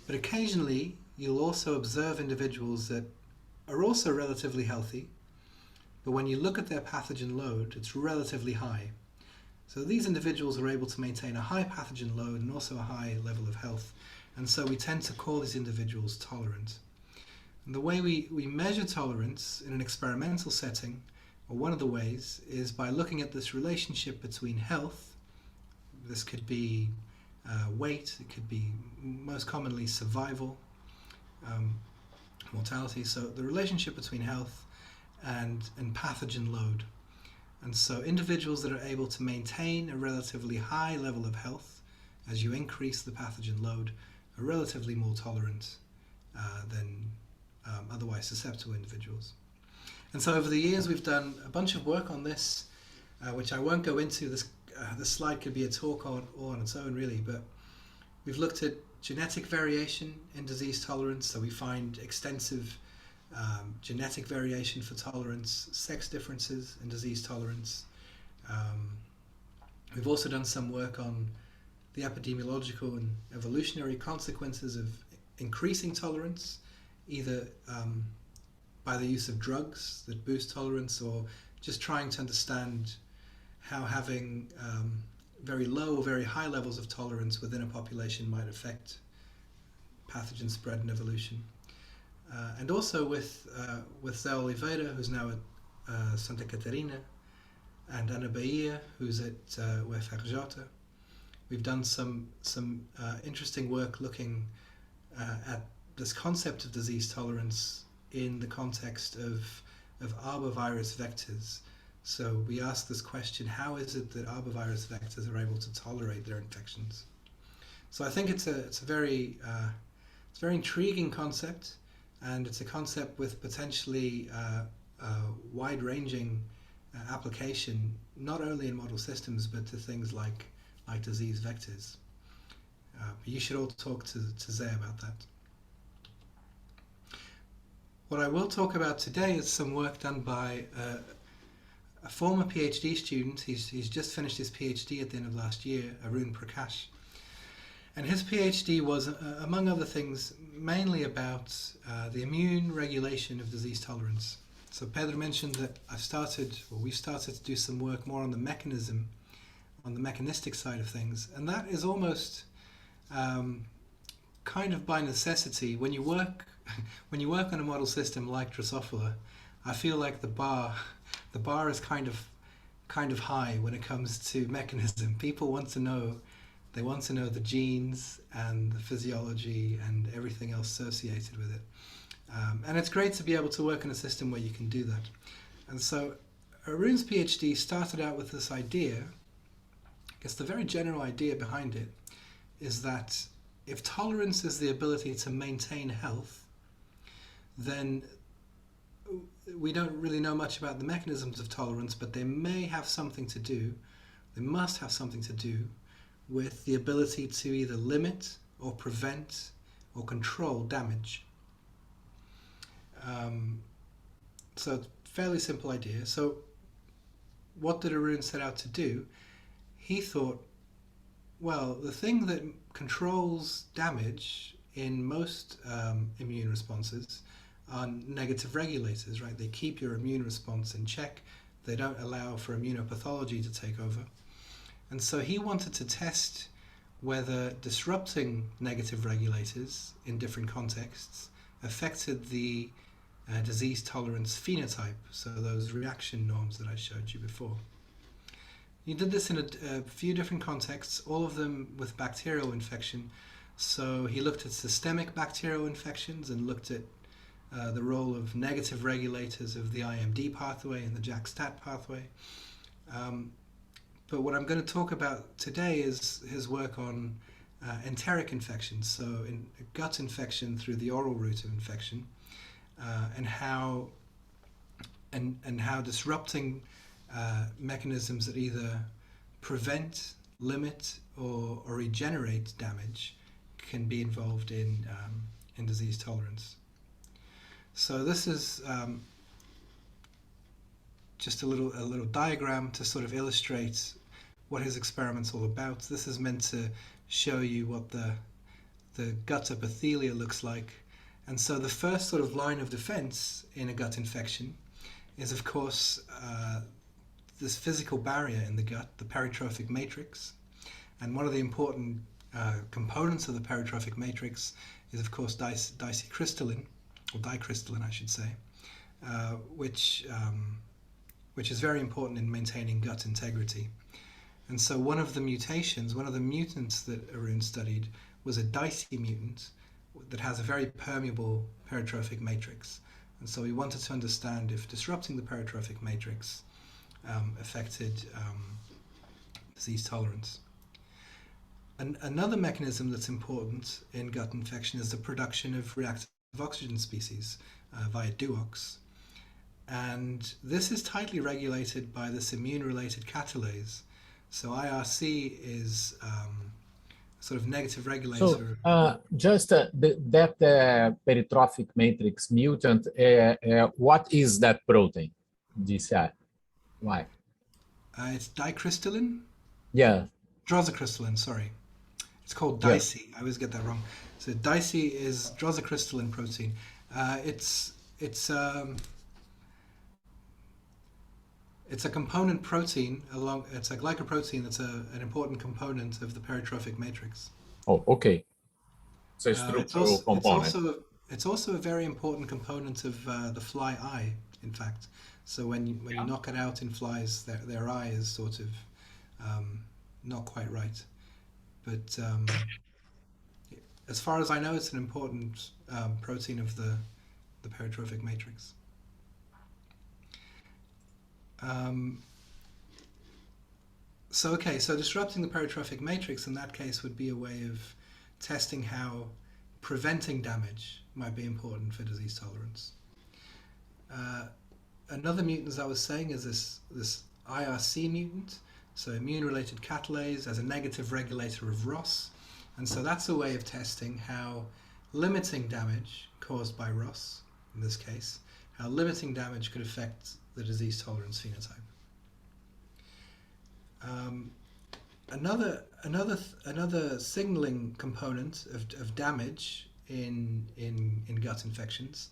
But occasionally, you'll also observe individuals that are also relatively healthy, but when you look at their pathogen load, it's relatively high. So these individuals are able to maintain a high pathogen load and also a high level of health. And so we tend to call these individuals tolerant. And the way we measure tolerance in an experimental setting, or one of the ways, is by looking at this relationship between health. This could be weight, it could be most commonly survival, mortality. So the relationship between health and pathogen load. And so individuals that are able to maintain a relatively high level of health as you increase the pathogen load are relatively more tolerant than otherwise susceptible individuals. And so over the years we've done a bunch of work on this which I won't go into. This slide could be a talk all on its own, really, but we've looked at genetic variation in disease tolerance, so we find extensive genetic variation for tolerance, sex differences in disease tolerance. We've also done some work on the epidemiological and evolutionary consequences of increasing tolerance, either by the use of drugs that boost tolerance, or just trying to understand how having very low or very high levels of tolerance within a population might affect pathogen spread and evolution. And also with Zé Oliveira, who's now at Santa Catarina, and Ana Bahia, who's at UFRJ, we've done some interesting work looking at this concept of disease tolerance in the context of arbovirus vectors. So we ask this question: how is it that arbovirus vectors are able to tolerate their infections? So I think it's a very intriguing concept, and it's a concept with potentially wide-ranging application, not only in model systems but to things like disease vectors. But you should all talk to Zé about that. What I will talk about today is some work done by a former PhD student. He's just finished his PhD at the end of last year, Arun Prakash. And his PhD was, among other things, mainly about the immune regulation of disease tolerance. So Pedro mentioned that we've started to do some work more on the mechanism, on the mechanistic side of things, and that is almost kind of by necessity. When you work on a model system like Drosophila, I feel like the bar is kind of high when it comes to mechanism. People want to know the genes and the physiology and everything else associated with it. And it's great to be able to work in a system where you can do that. And so Arun's PhD started out with this idea. I guess the very general idea behind it is that if tolerance is the ability to maintain health, then we don't really know much about the mechanisms of tolerance, but they must have something to do with the ability to either limit or prevent or control damage. So it's a fairly simple idea. So what did Arun set out to do? He thought, well, the thing that controls damage in most immune responses are negative regulators, right? They keep your immune response in check. They don't allow for immunopathology to take over. And so he wanted to test whether disrupting negative regulators in different contexts affected the disease tolerance phenotype, so those reaction norms that I showed you before. He did this in a few different contexts, all of them with bacterial infection. So he looked at systemic bacterial infections and looked at the role of negative regulators of the IMD pathway and the JAK-STAT pathway. But what I'm going to talk about today is his work on enteric infections, so in gut infection through the oral route of infection, and how disrupting mechanisms that either prevent, limit, or regenerate damage can be involved in disease tolerance. So this is just a little diagram to sort of illustrate what his experiment's all about. This is meant to show you what the gut epithelia looks like. And so the first sort of line of defense in a gut infection is, of course, this physical barrier in the gut, the peritrophic matrix. And one of the important components of the peritrophic matrix is, of course, dicrystalline, or dicrystalline, I should say, which is very important in maintaining gut integrity. And so one of the mutants that Arun studied was a dicey mutant that has a very permeable peritrophic matrix. And so we wanted to understand if disrupting the peritrophic matrix affected disease tolerance. Another mechanism that's important in gut infection is the production of reactive oxygen species via DUOX. And this is tightly regulated by this immune-related catalase. So IRC is sort of negative regulator. So just that peritrophic matrix mutant, what is that protein? DCI? Why? It's dicrystalline? Yeah. Drosicrystalline, sorry. It's called Yeah. DICE. I always get that wrong. So DICE is drosicrystalline protein. It's a component protein it's a glycoprotein that's an important component of the peritrophic matrix. Oh, okay. It's a structural component. It's also a very important component of the fly eye, in fact. So when you knock it out in flies, their eye is sort of not quite right. But as far as I know, it's an important protein of the peritrophic matrix. So disrupting the peritrophic matrix in that case would be a way of testing how preventing damage might be important for disease tolerance. Another mutant, as I was saying, is this IRC mutant, so immune-related catalase as a negative regulator of ROS. And so that's a way of testing how limiting damage caused by ROS, in this case, how limiting damage could affect the disease tolerance phenotype. Another signaling component of damage in gut infections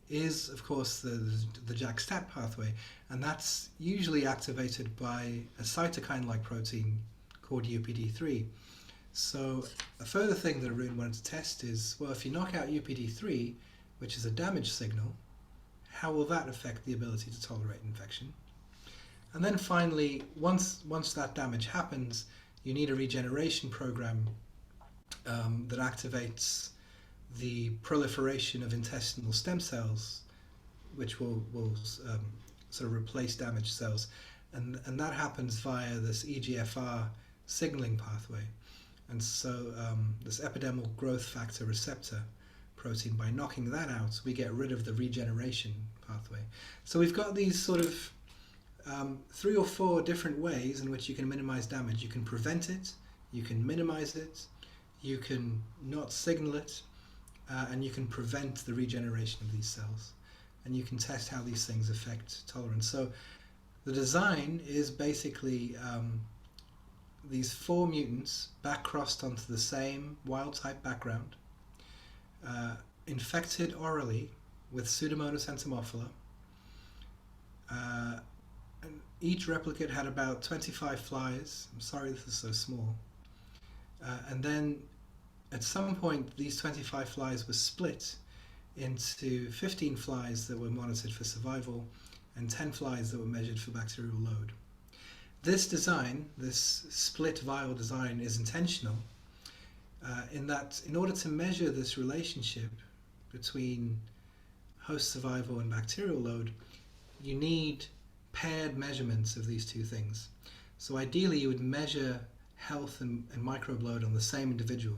is, of course, the JAK-STAT pathway, and that's usually activated by a cytokine-like protein called UPD3. So a further thing that Arun wanted to test is, well, if you knock out UPD3, which is a damage signal, how will that affect the ability to tolerate infection? And then finally, once that damage happens, you need a regeneration program that activates the proliferation of intestinal stem cells, which will sort of replace damaged cells. And that happens via this EGFR signaling pathway. And so this epidermal growth factor receptor protein, by knocking that out, we get rid of the regeneration pathway. So we've got these sort of 3 or 4 different ways in which you can minimize damage. You can prevent it, you can minimize it, you can not signal it, and you can prevent the regeneration of these cells. And you can test how these things affect tolerance. So the design is basically these 4 mutants back-crossed onto the same wild-type background, infected orally with Pseudomonas entomophila. And each replicate had about 25 flies. I'm sorry this is so small. And then at some point these 25 flies were split into 15 flies that were monitored for survival and 10 flies that were measured for bacterial load. This design, this split vial design, is intentional in that in order to measure this relationship between host survival and bacterial load, you need paired measurements of these 2 things. So ideally you would measure health and microbe load on the same individual.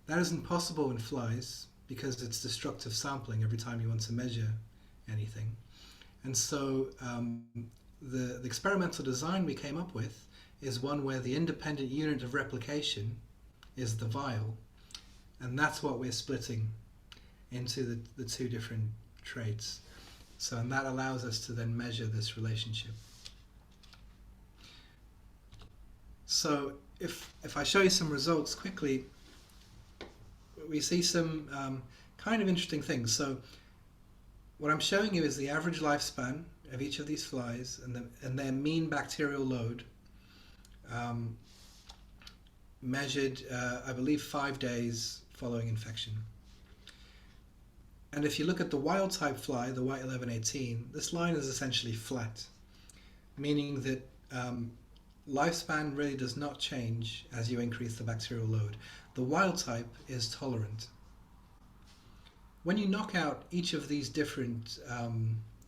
That isn't possible in flies because it's destructive sampling every time you want to measure anything. And so the experimental design we came up with is one where the independent unit of replication is the vial, and that's what we're splitting into the 2 different traits. So, and that allows us to then measure this relationship. So if I show you some results quickly, we see some kind of interesting things. So what I'm showing you is the average lifespan of each of these flies and their mean bacterial load measured, I believe, 5 days following infection. And if you look at the wild type fly, the white 1118, this line is essentially flat, meaning that lifespan really does not change as you increase the bacterial load. The wild type is tolerant. When you knock out each of these different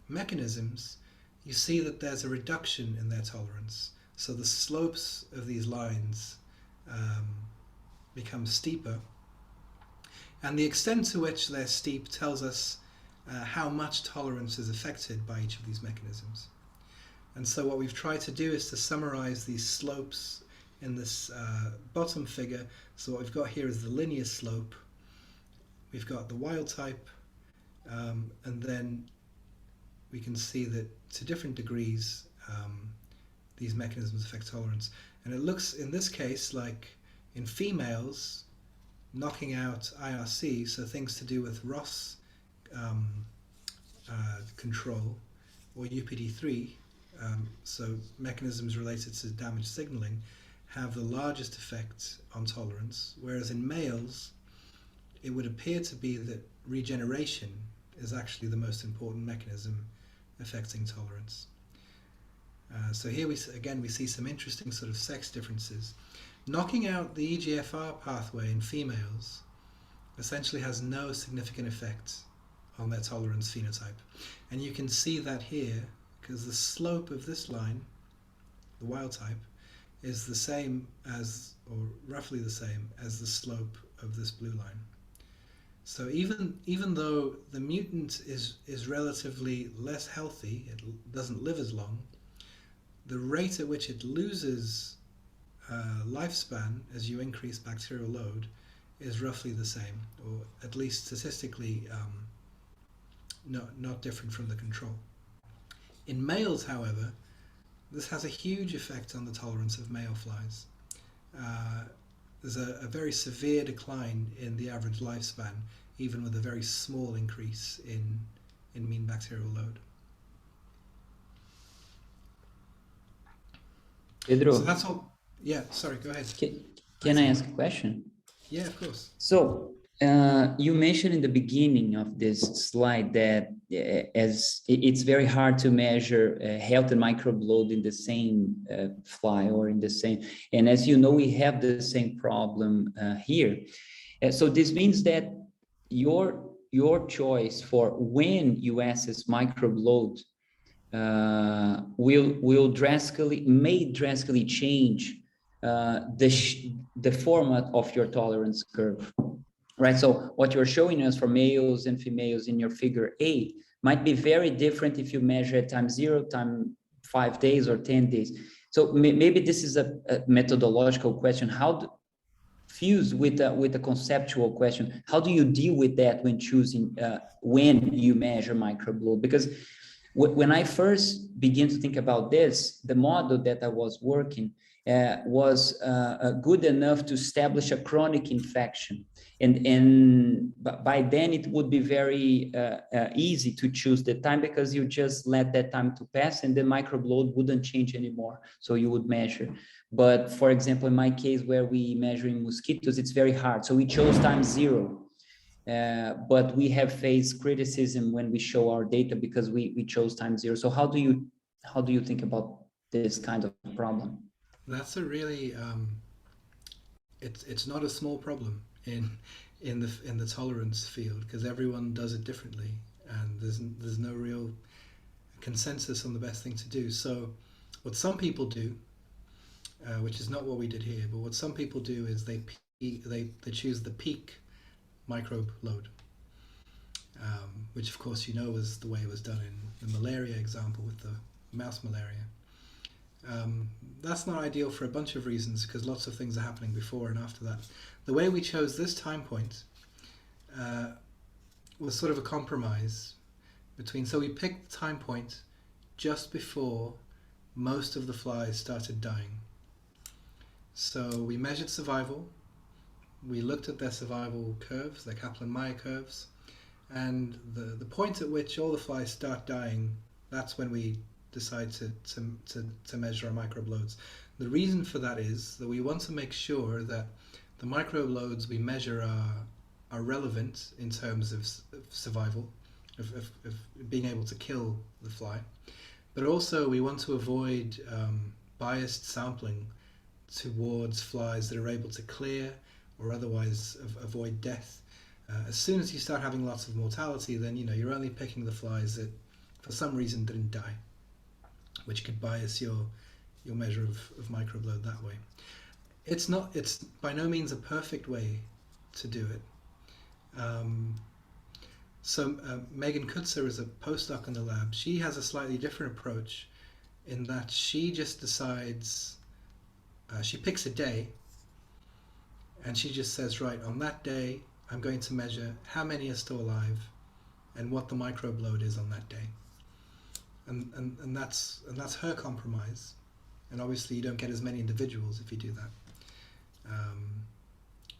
mechanisms, you see that there's a reduction in their tolerance. So the slopes of these lines become steeper. And the extent to which they're steep tells us how much tolerance is affected by each of these mechanisms. And so what we've tried to do is to summarize these slopes in this bottom figure. So what we've got here is the linear slope, we've got the wild type, and then we can see that to different degrees these mechanisms affect tolerance. And it looks in this case like in females knocking out IRC, so things to do with ROS control, or UPD3, so mechanisms related to damage signaling, have the largest effect on tolerance, whereas in males it would appear to be that regeneration is actually the most important mechanism affecting tolerance. So here we see some interesting sort of sex differences. Knocking out the EGFR pathway in females essentially has no significant effect on their tolerance phenotype. And you can see that here because the slope of this line, the wild type, is the same as, or roughly the same as, the slope of this blue line. So even though the mutant is relatively less healthy, it doesn't live as long, the rate at which it loses lifespan as you increase bacterial load is roughly the same, or at least statistically not different from the control. In males, however, this has a huge effect on the tolerance of male flies. There's a very severe decline in the average lifespan, even with a very small increase in mean bacterial load. Pedro, So that's all. Yeah, sorry, go ahead. can I ask a question? Yeah, of course. So you mentioned in the beginning of this slide that as it's very hard to measure health and microbe load in the same fly or in the same, and as you know, we have the same problem here. So this means that your choice for when you assess microbe load will drastically change the format of your tolerance curve, right? So what you're showing us for males and females in your figure A might be very different if you measure at time 0, time 5 days, or 10 days. So maybe this is a methodological question. How fused with a conceptual question, how do you deal with that when choosing when you measure microbe load? Because when I first began to think about this, the model that I was working was good enough to establish a chronic infection. And by then it would be very easy to choose the time, because you just let that time to pass and the microbe load wouldn't change anymore. So you would measure. But for example, in my case where we measure in mosquitoes, it's very hard. So we chose time 0. But we have faced criticism when we show our data because we chose time 0. So how do you think about this kind of problem? That's a really it's not a small problem in the tolerance field, because everyone does it differently, and there's no real consensus on the best thing to do. So what some people do, which is not what we did here, but what some people do is they choose the peak microbe load, which of course you know was the way it was done in the malaria example with the mouse malaria. That's not ideal for a bunch of reasons, because lots of things are happening before and after that. The way we chose this time point was sort of a compromise between, so we picked the time point just before most of the flies started dying. So we measured survival, we looked at their survival curves, their Kaplan-Meier curves, and the point at which all the flies start dying, that's when we decide to measure our microbe loads. The reason for that is that we want to make sure that the microbe loads we measure are relevant in terms of survival, of being able to kill the fly, but also we want to avoid biased sampling towards flies that are able to clear or otherwise avoid death. As soon as you start having lots of mortality, then you're only picking the flies that for some reason didn't die, which could bias your measure of microbe load that way. It's by no means a perfect way to do it. So Megan Kutzer is a postdoc in the lab. She has a slightly different approach in that she just decides, she picks a day, and she just says, right, on that day, I'm going to measure how many are still alive and what the microbe load is on that day. And that's her compromise. And obviously you don't get as many individuals if you do that.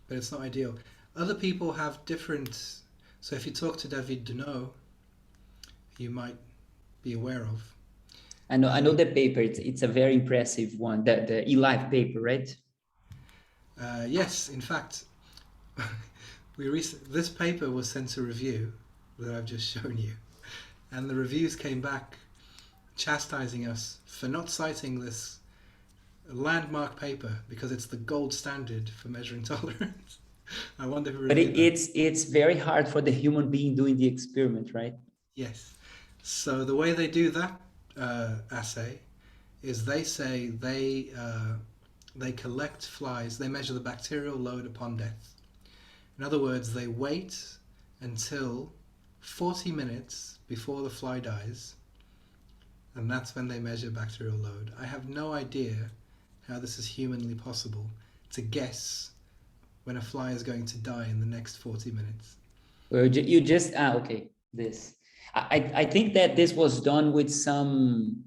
But it's not ideal. Other people have different, so if you talk to David Duneau, you might be aware of. I know the paper. It's a very impressive one. The eLife paper, right? Yes, in fact, this paper was sent to review that I've just shown you, and the reviews came back chastising us for not citing this landmark paper because it's the gold standard for measuring tolerance. I wonder who reviewed that. It's very hard for the human being doing the experiment, right? Yes. So the way they do that assay is they say they collect flies, they measure the bacterial load upon death. In other words, they wait until 40 minutes before the fly dies, and that's when they measure bacterial load. I have no idea how this is humanly possible to guess when a fly is going to die in the next 40 minutes. Well, you just, okay, this. I think that this was done with some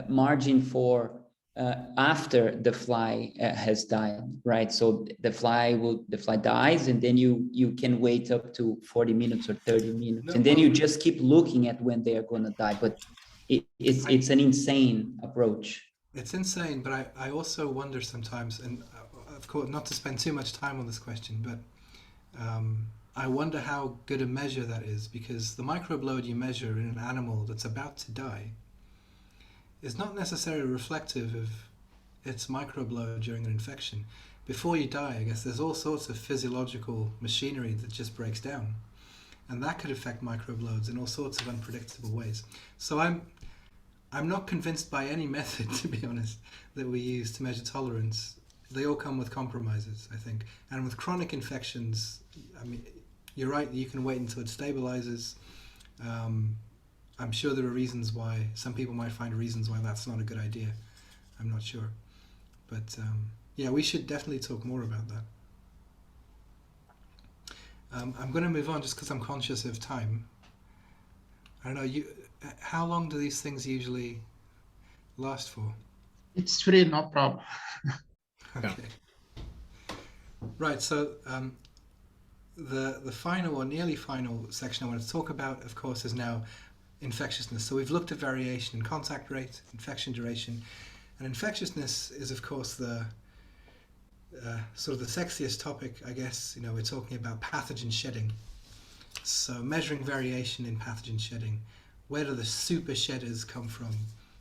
margin for after the fly has died, right? So the fly dies, and then you can wait up to 40 minutes or 30 minutes, and then you just keep looking at when they are going to die. But it's an insane approach. It's insane, but I also wonder sometimes, and of course not to spend too much time on this question, but I wonder how good a measure that is, because the microbe load you measure in an animal that's about to die is not necessarily reflective of its microbe load during an infection. Before you die, I guess there's all sorts of physiological machinery that just breaks down, and that could affect microbe loads in all sorts of unpredictable ways. So I'm not convinced by any method, to be honest, that we use to measure tolerance. They all come with compromises, I think. And with chronic infections, I mean, you're right, you can wait until it stabilizes. I'm sure there are reasons why, some people might find reasons why that's not a good idea. I'm not sure. But yeah, we should definitely talk more about that. I'm going to move on just because I'm conscious of time. I don't know, how long do these things usually last for? It's free, no problem. Okay. Right, so the final or nearly final section I want to talk about, of course, is now infectiousness. So we've looked at variation in contact rate, infection duration, and infectiousness is, of course, the sort of the sexiest topic, I guess. You know, we're talking about pathogen shedding. So measuring variation in pathogen shedding. Where do the super shedders come from?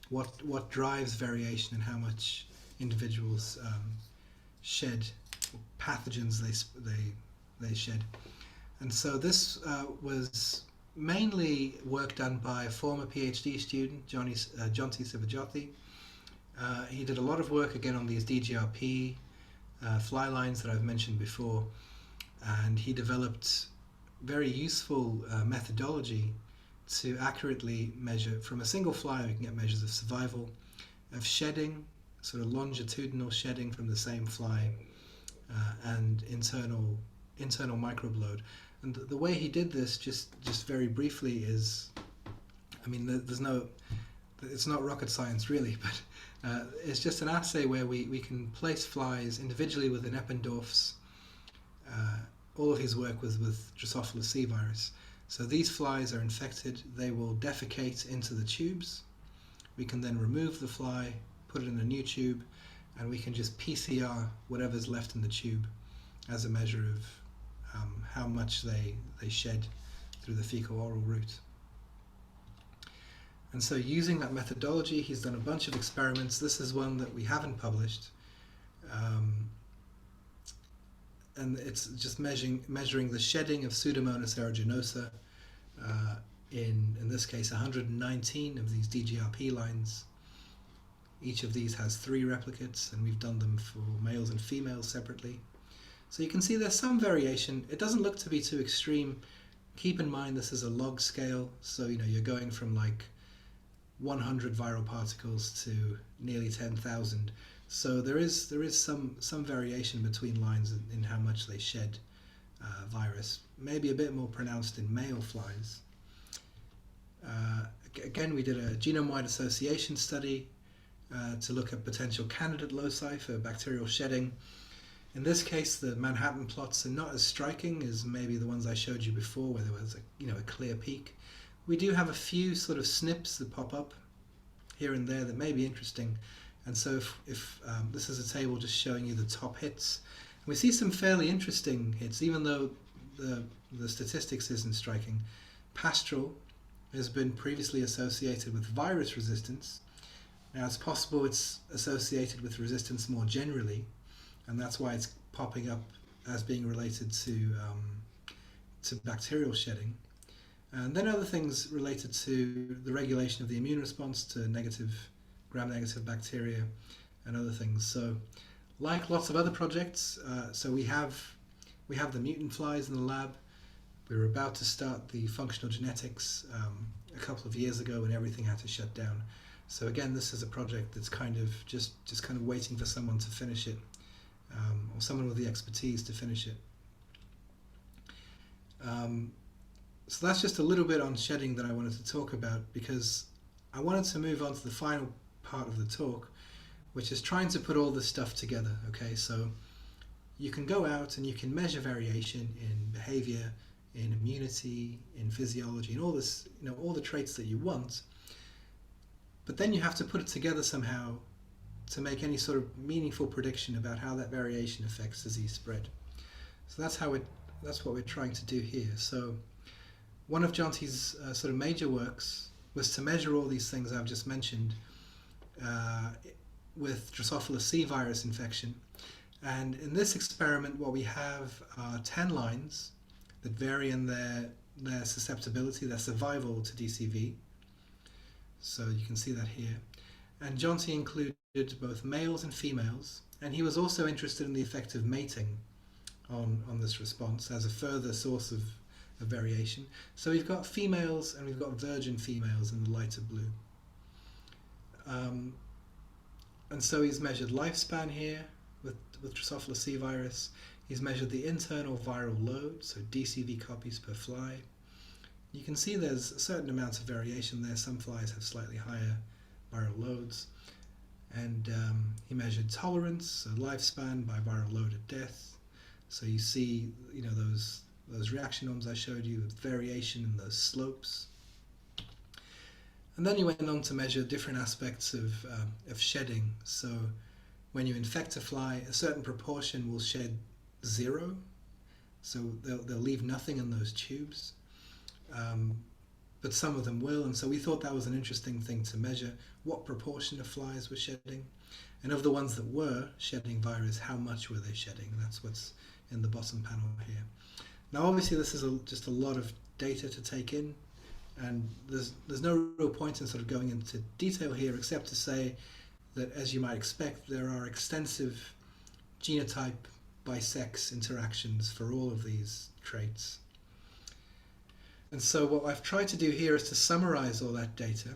What drives variation and how much individuals shed pathogens they shed? And so this was mainly work done by a former PhD student, Jonty Sivajoti. He did a lot of work again on these DGRP fly lines that I've mentioned before, and he developed very useful methodology to accurately measure from a single fly. We can get measures of survival, of shedding, sort of longitudinal shedding from the same fly, and internal microbe load. And the way he did this, just very briefly, is, I mean, it's not rocket science really, but it's just an assay where we can place flies individually within Eppendorf's. All of his work was with Drosophila C virus. So these flies are infected, they will defecate into the tubes. We can then remove the fly, put it in a new tube, and we can just PCR whatever's left in the tube as a measure of how much they shed through the fecal-oral route. And so using that methodology, he's done a bunch of experiments. This is one that we haven't published. And it's just measuring the shedding of Pseudomonas aeruginosa in this case 119 of these DGRP lines. Each of these has 3 replicates, and we've done them for males and females separately. So you can see there's some variation. It doesn't look to be too extreme. keep in mind this is a log scale, so you're going from like 100 viral particles to nearly 10,000. So there is some variation between lines in how much they shed virus, maybe a bit more pronounced in male flies. Again, we did a genome-wide association study to look at potential candidate loci for bacterial shedding. In this case, the Manhattan plots are not as striking as maybe the ones I showed you before, where there was a clear peak. We do have a few sort of snips that pop up here and there that may be interesting. And so if this is a table just showing you the top hits, we see some fairly interesting hits, even though the statistics isn't striking. Pastoral has been previously associated with virus resistance. Now it's possible it's associated with resistance more generally, and that's why it's popping up as being related to bacterial shedding. And then other things related to the regulation of the immune response to gram-negative bacteria and other things. So like lots of other projects, so we have the mutant flies in the lab. We were about to start the functional genetics a couple of years ago when everything had to shut down. So again, this is a project that's kind of just kind of waiting for someone to finish it, or someone with the expertise to finish it. So that's just a little bit on shedding that I wanted to talk about, because I wanted to move on to the final part of the talk, which is trying to put all this stuff together. Okay, so you can go out and you can measure variation in behavior, in immunity, in physiology, and all this, all the traits that you want. But then you have to put it together somehow to make any sort of meaningful prediction about how that variation affects disease spread. So that's what we're trying to do here. So one of Jonty's sort of major works was to measure all these things I've just mentioned with Drosophila C virus infection. And in this experiment, what we have are 10 lines that vary in their susceptibility, their survival to DCV. So you can see that here. And Jonty included both males and females, and he was also interested in the effect of mating on this response as a further source of variation. So we've got females and we've got virgin females in the lighter blue. And so he's measured lifespan here with Drosophila C virus. He's measured the internal viral load, so DCV copies per fly. You can see there's a certain amount of variation there. Some flies have slightly higher viral loads. And he measured tolerance, so lifespan by viral load at death. So you see, those reactinomes I showed you with variation in those slopes. And then he went on to measure different aspects of shedding. So when you infect a fly, a certain proportion will shed 0. So they'll leave nothing in those tubes. But some of them will, and so we thought that was an interesting thing to measure. What proportion of flies were shedding? And of the ones that were shedding virus, how much were they shedding? That's what's in the bottom panel here. Now obviously this is just a lot of data to take in, and there's no real point in sort of going into detail here, except to say that, as you might expect, there are extensive genotype by sex interactions for all of these traits. And so what I've tried to do here is to summarize all that data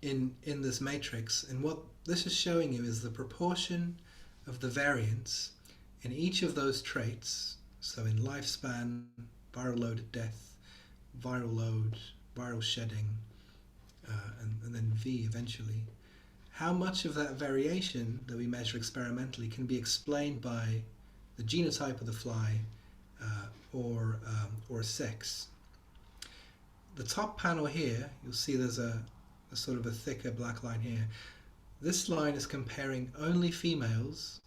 in this matrix. And what this is showing you is the proportion of the variance in each of those traits. So in lifespan, viral load at death, viral load, viral shedding, and then V eventually. How much of that variation that we measure experimentally can be explained by the genotype of the fly or sex. The top panel here, you'll see there's a sort of a thicker black line here. This line is comparing only females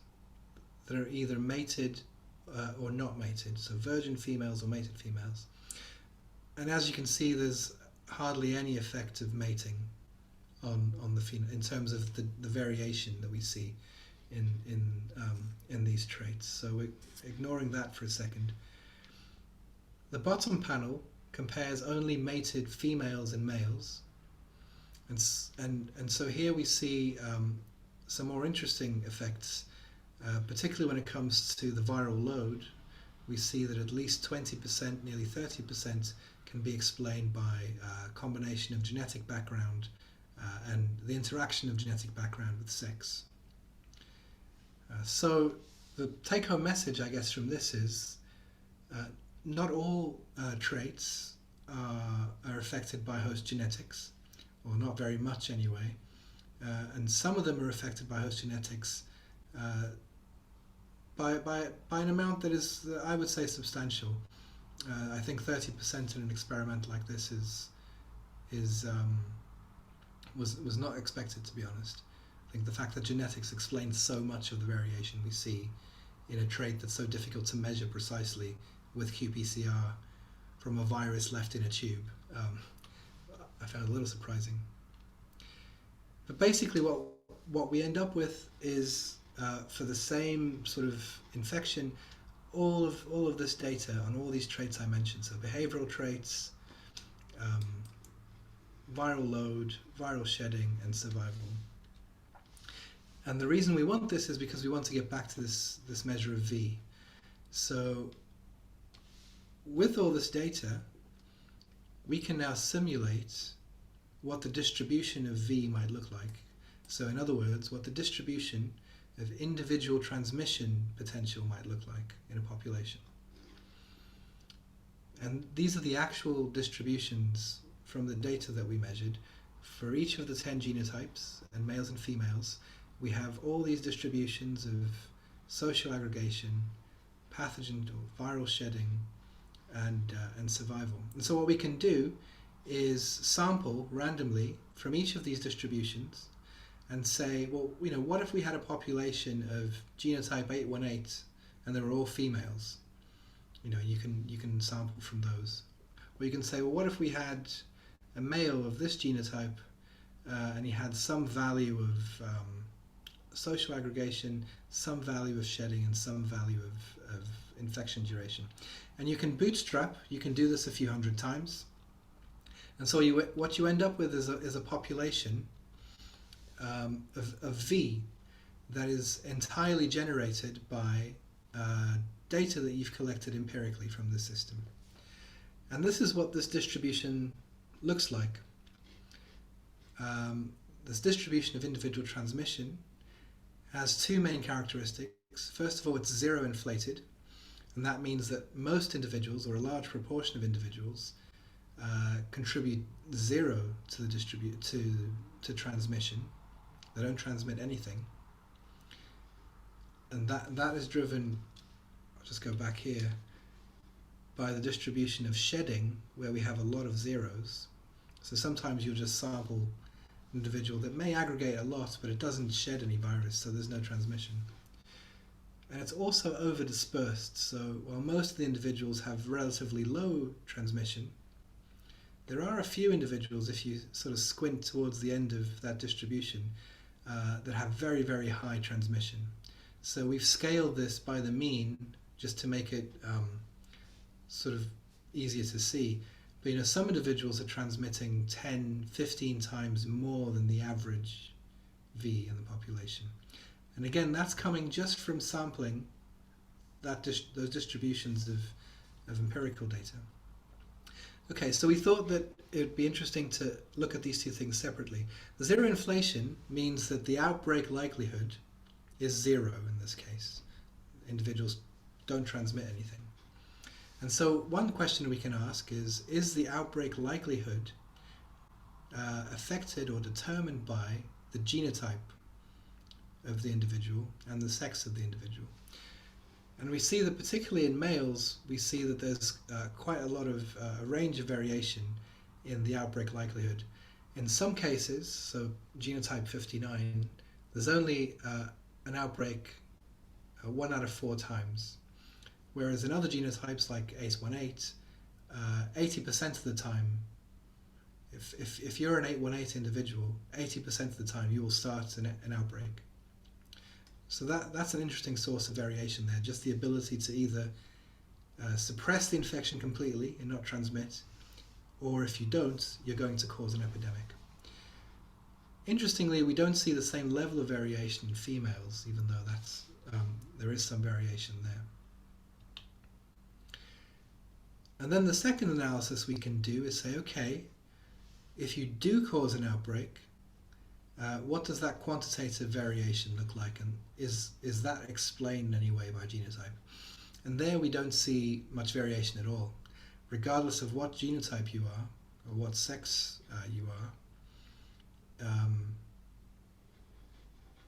that are either mated or not mated, so virgin females or mated females. And as you can see, there's hardly any effect of mating on the female in terms of the variation that we see in these traits. So we're ignoring that for a second. The bottom panel compares only mated females and males, and so here we see some more interesting effects, particularly when it comes to the viral load, we see that at least 20%, nearly 30% can be explained by a combination of genetic background and the interaction of genetic background with sex. So the take-home message, I guess, from this is not all traits are affected by host genetics, or not very much anyway, and some of them are affected by host genetics by an amount that is, I would say, substantial. I think 30% in an experiment like this was not expected, to be honest. I think the fact that genetics explains so much of the variation we see in a trait that's so difficult to measure precisely with qPCR from a virus left in a tube, I found a little surprising. But basically what we end up with is, for the same sort of infection, all of this data on all these traits I mentioned, so behavioral traits, viral load, viral shedding, and survival. And the reason we want this is because we want to get back to this measure of V. So with all this data, we can now simulate what the distribution of V might look like. So in other words, what the distribution of individual transmission potential might look like in a population. And these are the actual distributions from the data that we measured. For each of the 10 genotypes, and males and females, we have all these distributions of social aggregation, pathogen or viral shedding, and survival. And so what we can do is sample randomly from each of these distributions and say, well, you know, what if we had a population of genotype 818 and they were all females? You know, you can sample from those. Or you can say, well, what if we had a male of this genotype and he had some value of social aggregation, some value of shedding, and some value of infection duration. And you can bootstrap, you can do this a few hundred times. And so what you end up with is a population of V that is entirely generated by data that you've collected empirically from the system. And this is what this distribution looks like. This distribution of individual transmission has two main characteristics. First of all, it's zero inflated, and that means that most individuals, or a large proportion of individuals, contribute zero to the to transmission. They don't transmit anything, and that is driven, I'll just go back here, by the distribution of shedding, where we have a lot of zeros. So sometimes you'll just sample an individual that may aggregate a lot, but it doesn't shed any virus, so there's no transmission. And it's also over dispersed, so while most of the individuals have relatively low transmission, there are a few individuals, if you sort of squint towards the end of that distribution, that have very, very high transmission. So we've scaled this by the mean just to make it sort of easier to see. But you know, some individuals are transmitting 10, 15 times more than the average V in the population. And again, that's coming just from sampling those distributions of empirical data. Okay, so we thought that it would be interesting to look at these two things separately. The zero inflation means that the outbreak likelihood is zero in this case. Individuals don't transmit anything. And so one question we can ask is the outbreak likelihood affected or determined by the genotype of the individual and the sex of the individual? And we see that particularly in males, we see that there's quite a lot of a range of variation in the outbreak likelihood. In some cases, so genotype 59, there's only an outbreak 1 out of 4 times. Whereas in other genotypes like 818, 80% of the time, if you're an 818 individual, 80% of the time you will start an outbreak. So that's an interesting source of variation there, just the ability to either suppress the infection completely and not transmit, or if you don't, you're going to cause an epidemic. Interestingly, we don't see the same level of variation in females, even though there is some variation there. And then the second analysis we can do is say, okay, if you do cause an outbreak, what does that quantitative variation look like, and is that explained in any way by genotype? And there we don't see much variation at all, regardless of what genotype you are or what sex you are.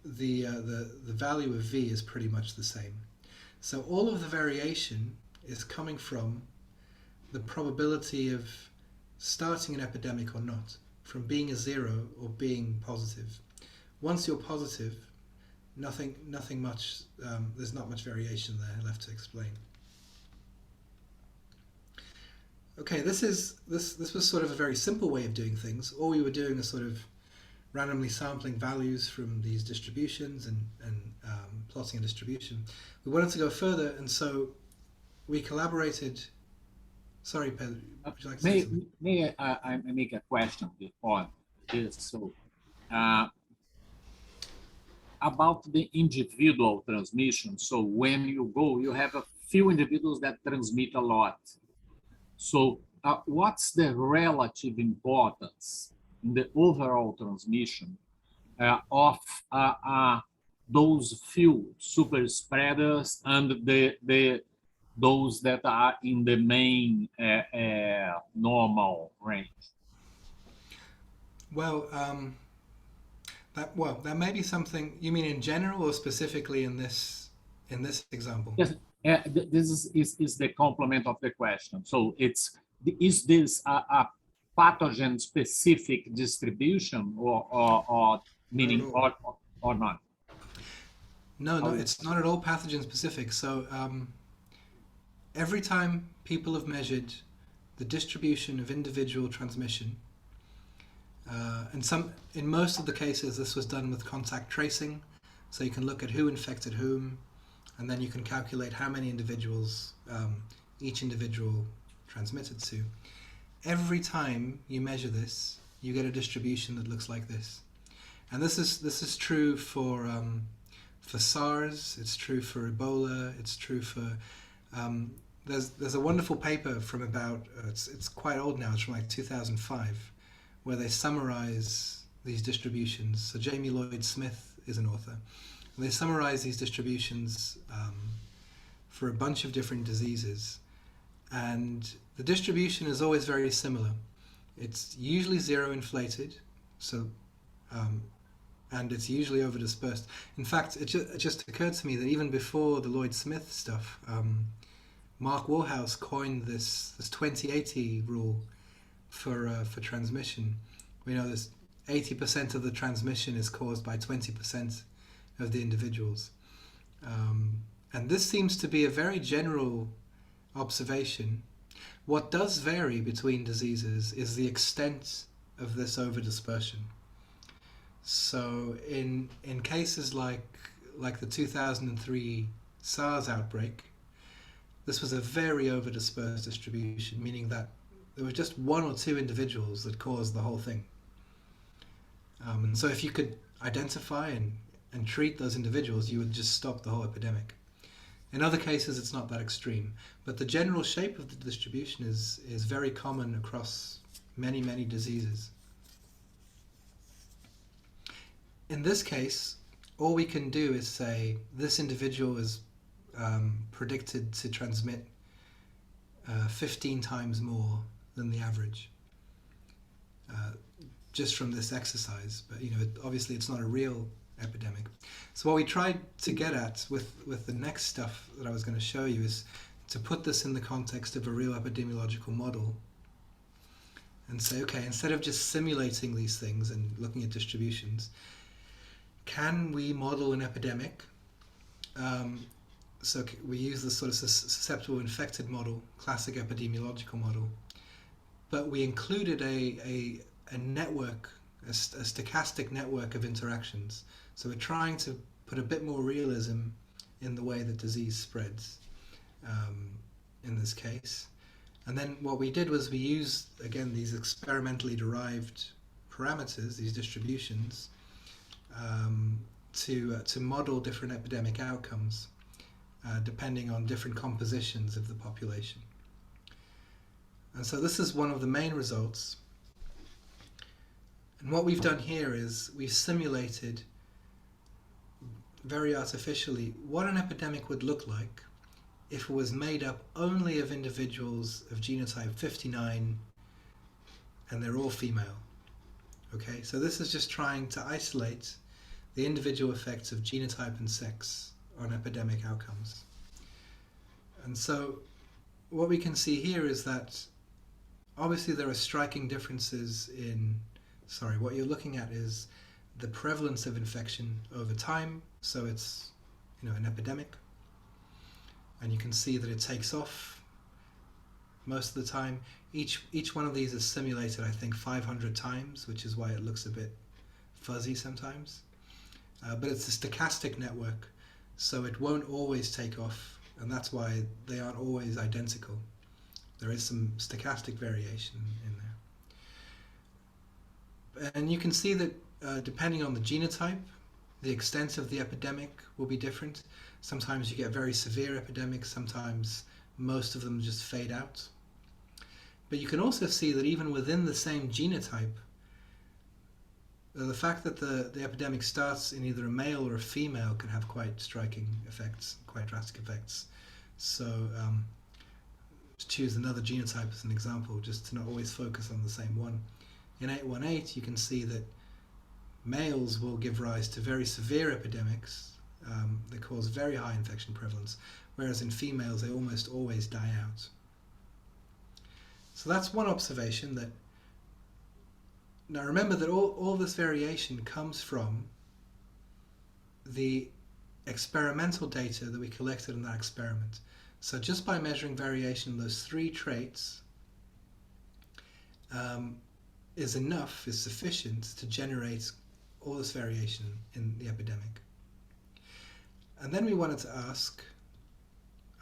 The value of V is pretty much the same. So all of the variation is coming from the probability of starting an epidemic or not, from being a 0 or being positive. Once you're positive, nothing much. There's not much variation there left to explain. Okay, this was sort of a very simple way of doing things. All we were doing is sort of randomly sampling values from these distributions and plotting a distribution. We wanted to go further, and so we collaborated. Sorry, Pedro, would you like to say something? May I make a question before this? So, about the individual transmission. So when you go, you have a few individuals that transmit a lot. So what's the relative importance in the overall transmission of those few super spreaders and those that are in the main normal range? Well, that may be something you mean in general or specifically in this example. Yes, this is the complement of the question. So is this a pathogen specific distribution or meaning or not? No, it's not at all pathogen specific. So every time people have measured the distribution of individual transmission, and in most of the cases this was done with contact tracing, so you can look at who infected whom, and then you can calculate how many individuals each individual transmitted to. Every time you measure this, you get a distribution that looks like this, and this is true for SARS. It's true for Ebola. It's true for there's a wonderful paper from about it's quite old now. It's from like 2005, where they summarize these distributions. So Jamie Lloyd Smith is an author. And they summarize these distributions for a bunch of different diseases. And the distribution is always very similar. It's usually 0 inflated, so and it's usually over dispersed. In fact, it just occurred to me that even before the Lloyd Smith stuff, Mark Warhouse coined this 2080 rule for transmission. We know this 80% of the transmission is caused by 20% of the individuals, and this seems to be a very general observation. What does vary between diseases is the extent of this overdispersion. So in cases like the 2003 SARS outbreak, this was a very overdispersed distribution, meaning that there was just 1 or 2 individuals that caused the whole thing. And so if you could identify and treat those individuals, you would just stop the whole epidemic. In other cases, it's not that extreme, but the general shape of the distribution is very common across many, many diseases. In this case, all we can do is say this individual is predicted to transmit 15 times more than the average, just from this exercise. But obviously it's not a real epidemic. So what we tried to get at with the next stuff that I was going to show you is to put this in the context of a real epidemiological model and say, okay, instead of just simulating these things and looking at distributions, can we model an epidemic? So we use this sort of susceptible infected model, classic epidemiological model, but we included a network, a stochastic network of interactions. So we're trying to put a bit more realism in the way that disease spreads in this case. And then what we did was we used, again, these experimentally derived parameters, these distributions, to model different epidemic outcomes depending on different compositions of the population. And so this is one of the main results. And what we've done here is we've simulated very artificially what an epidemic would look like if it was made up only of individuals of genotype 59 and they're all female. Okay, so this is just trying to isolate the individual effects of genotype and sex on epidemic outcomes. And so what we can see here is that obviously there are striking differences in, what you're looking at is the prevalence of infection over time. So it's, an epidemic. And you can see that it takes off most of the time. Each one of these is simulated, I think, 500 times, which is why it looks a bit fuzzy sometimes. But it's a stochastic network, so it won't always take off, and that's why they aren't always identical. There is some stochastic variation in there. And you can see that depending on the genotype, the extent of the epidemic will be different. Sometimes you get very severe epidemics, sometimes most of them just fade out. But you can also see that even within the same genotype, the fact that the epidemic starts in either a male or a female can have quite striking effects, quite drastic effects. So to choose another genotype as an example, just to not always focus on the same one. In 818, you can see that males will give rise to very severe epidemics that cause very high infection prevalence, whereas in females they almost always die out. So that's one observation. That now remember that all this variation comes from the experimental data that we collected in that experiment. So just by measuring variation in those 3 traits is sufficient to generate all this variation in the epidemic. And then we wanted to ask,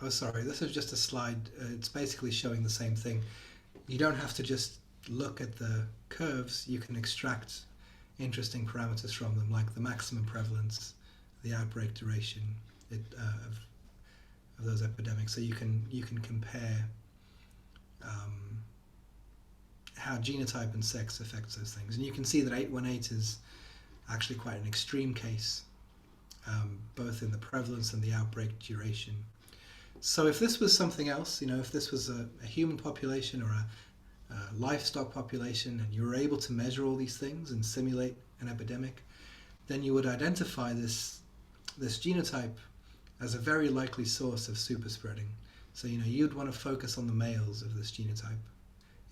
this is just a slide, it's basically showing the same thing. You don't have to just look at the curves, you can extract interesting parameters from them, like the maximum prevalence, the outbreak duration of those epidemics. So you can compare how genotype and sex affects those things. And you can see that 818 is actually quite an extreme case, both in the prevalence and the outbreak duration. So if this was something else, if this was a human population or a livestock population, and you were able to measure all these things and simulate an epidemic, then you would identify this genotype as a very likely source of superspreading. So you'd want to focus on the males of this genotype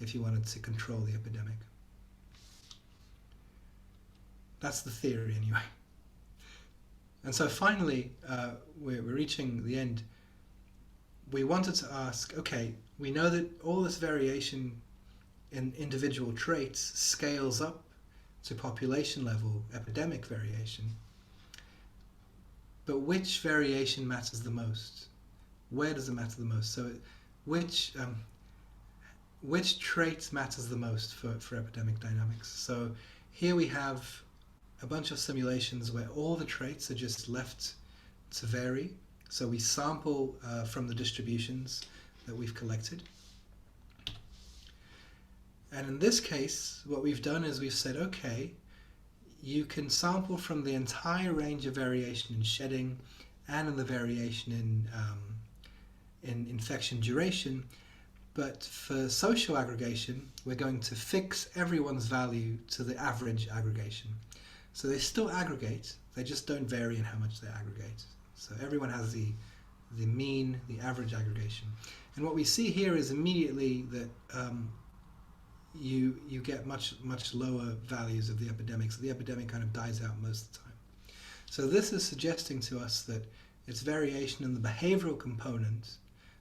if you wanted to control the epidemic. That's the theory anyway. And so finally, we're reaching the end. We wanted to ask, okay, we know that all this variation in individual traits scales up to population level epidemic variation. But which variation matters the most? Where does it matter the most? So which trait matters the most for epidemic dynamics? So here we have a bunch of simulations where all the traits are just left to vary. So we sample from the distributions that we've collected. And in this case, what we've done is we've said, okay, you can sample from the entire range of variation in shedding and in the variation in infection duration, but for social aggregation, we're going to fix everyone's value to the average aggregation. So they still aggregate, they just don't vary in how much they aggregate. So everyone has the mean, the average aggregation. And what we see here is immediately that you get much lower values of the epidemic, so the epidemic kind of dies out most of the time. So this is suggesting to us that it's variation in the behavioral component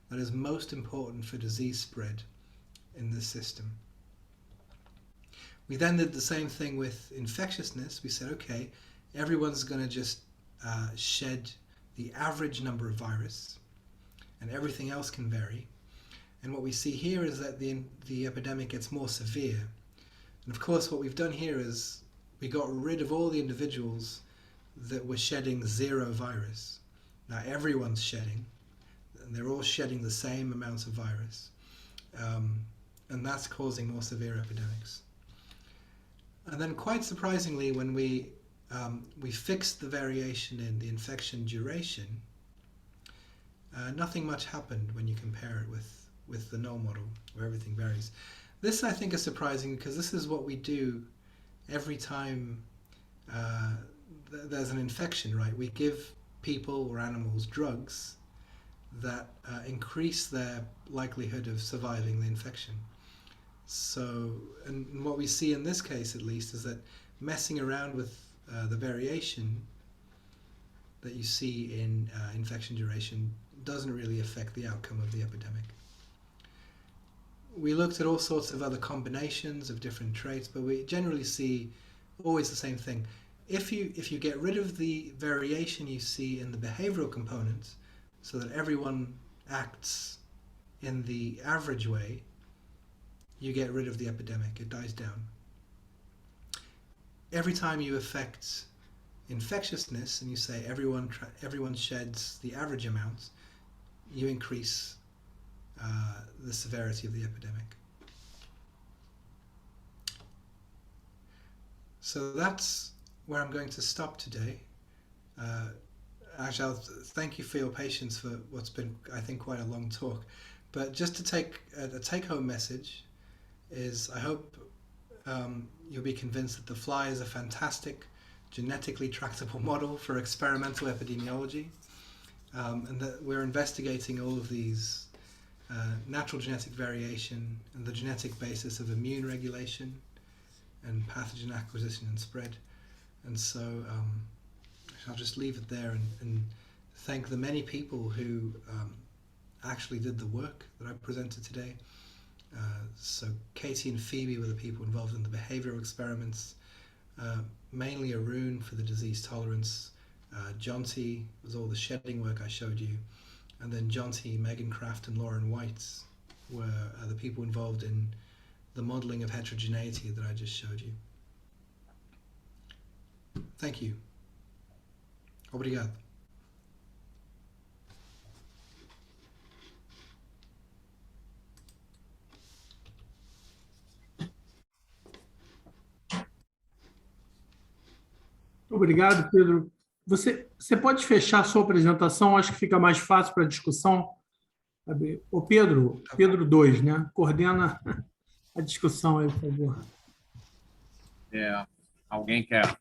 that is most important for disease spread in this system. We then did the same thing with infectiousness. We said, okay, everyone's going to just shed the average number of virus, and everything else can vary. And what we see here is that the epidemic gets more severe. And of course, what we've done here is we got rid of all the individuals that were shedding 0 virus. Now everyone's shedding, and they're all shedding the same amounts of virus. and that's causing more severe epidemics. And then, quite surprisingly, when we fixed the variation in the infection duration, nothing much happened when you compare it with the null model, where everything varies. This, I think, is surprising because this is what we do every time there's an infection, right? We give people or animals drugs that increase their likelihood of surviving the infection. So, and what we see in this case, at least, is that messing around with the variation that you see in infection duration doesn't really affect the outcome of the epidemic. We looked at all sorts of other combinations of different traits, but we generally see always the same thing. If you get rid of the variation you see in the behavioral components, so that everyone acts in the average way, you get rid of the epidemic, it dies down. Every time you affect infectiousness and you say everyone sheds the average amounts, you increase the severity of the epidemic. So that's where I'm going to stop today. Actually, I'll thank you for your patience for what's been, I think, quite a long talk. But just to take a take-home message is I hope you'll be convinced that the fly is a fantastic genetically tractable model for experimental epidemiology, and that we're investigating all of these natural genetic variation and the genetic basis of immune regulation and pathogen acquisition and spread. And so I'll just leave it there and thank the many people who actually did the work that I presented today. So Katie and Phoebe were the people involved in the behavioral experiments, mainly Arun for the disease tolerance, Jonty was all the shedding work I showed you, and then Jonty, Megan Kraft and Lauren White were the people involved in the modeling of heterogeneity that I just showed you. Thank you. Obrigado. Obrigado, Pedro. Você pode fechar a sua apresentação? Acho que fica mais fácil para a discussão. O Pedro 2, né? Coordena a discussão aí, por favor. Alguém quer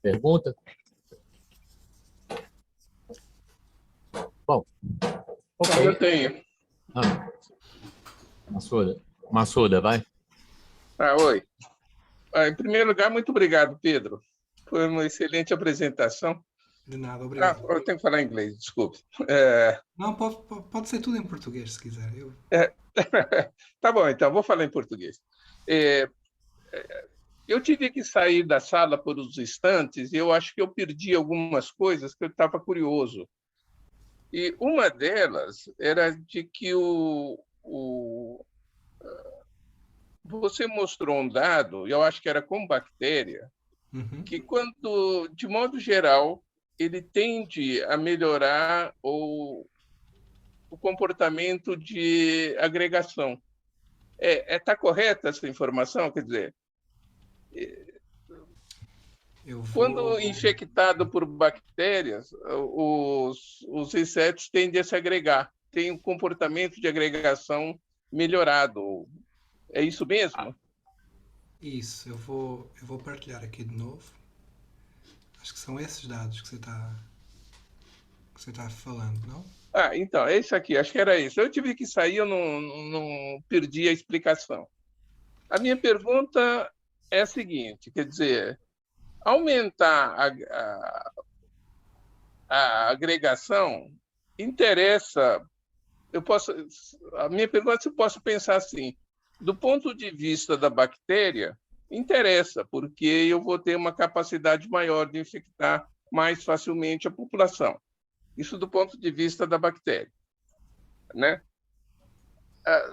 pergunta? Bom, ok. Eu tenho. Massuda, vai. Oi. Em primeiro lugar, muito obrigado, Pedro. Foi uma excelente apresentação. De nada, obrigado. Eu tenho que falar inglês, desculpe. Não, pode ser tudo em português, se quiser. Tá bom, então, vou falar em português. Eu tive que sair da sala por uns instantes e eu acho que eu perdi algumas coisas que eu estava curioso. E uma delas era de que você mostrou um dado, eu acho que era com bactéria, que quando, de modo geral, ele tende a melhorar o comportamento de agregação. Está correta essa informação? Quer dizer, quando infectado por bactérias, os insetos tendem a se agregar, tem um comportamento de agregação melhorado. É isso mesmo? Isso, eu vou partilhar aqui de novo. Acho que são esses dados que você está falando, não? Então, é isso aqui, acho que era isso. Eu tive que sair, eu não perdi a explicação. A minha pergunta é a seguinte, quer dizer, aumentar a agregação interessa. A minha pergunta é se eu posso pensar assim, do ponto de vista da bactéria, interessa, porque eu vou ter uma capacidade maior de infectar mais facilmente a população. Isso do ponto de vista da bactéria, né?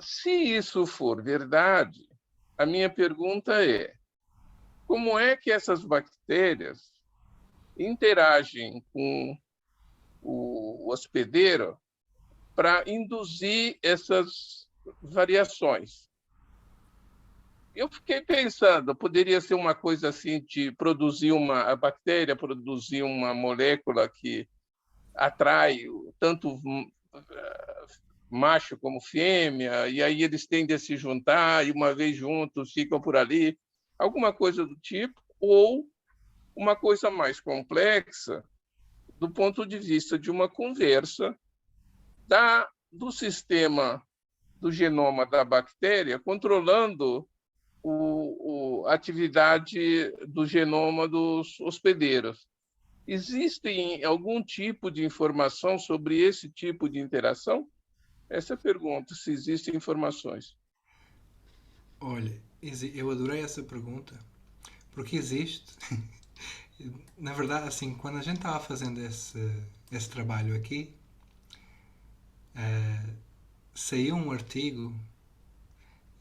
Se isso for verdade, a minha pergunta é: como é que essas bactérias interagem com o hospedeiro para induzir essas variações? Eu fiquei pensando, poderia ser uma coisa assim de produzir a bactéria produzir uma molécula que atrai tanto macho como fêmea, e aí eles tendem a se juntar, e uma vez juntos ficam por ali, alguma coisa do tipo, ou uma coisa mais complexa, do ponto de vista de uma conversa do sistema do genoma da bactéria, controlando a atividade do genoma dos hospedeiros. Existe algum tipo de informação sobre esse tipo de interação? Essa é a pergunta, se existem informações. Olha, eu adorei essa pergunta, porque existe. Na verdade, assim, quando a gente estava fazendo esse trabalho aqui, saiu um artigo,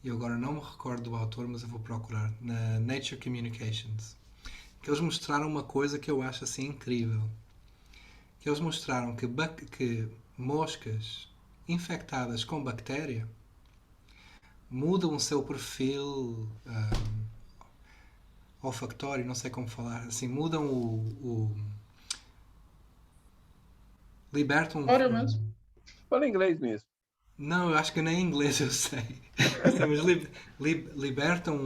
e agora não me recordo do autor, mas eu vou procurar, na Nature Communications, que eles mostraram uma coisa que eu acho assim incrível. Que eles mostraram que moscas infectadas com bactéria mudam o seu perfil olfactório, não sei como falar, assim, mudam libertam Olha mesmo. Fala inglês mesmo. Não, eu acho que nem em inglês eu sei. Assim, mas libertam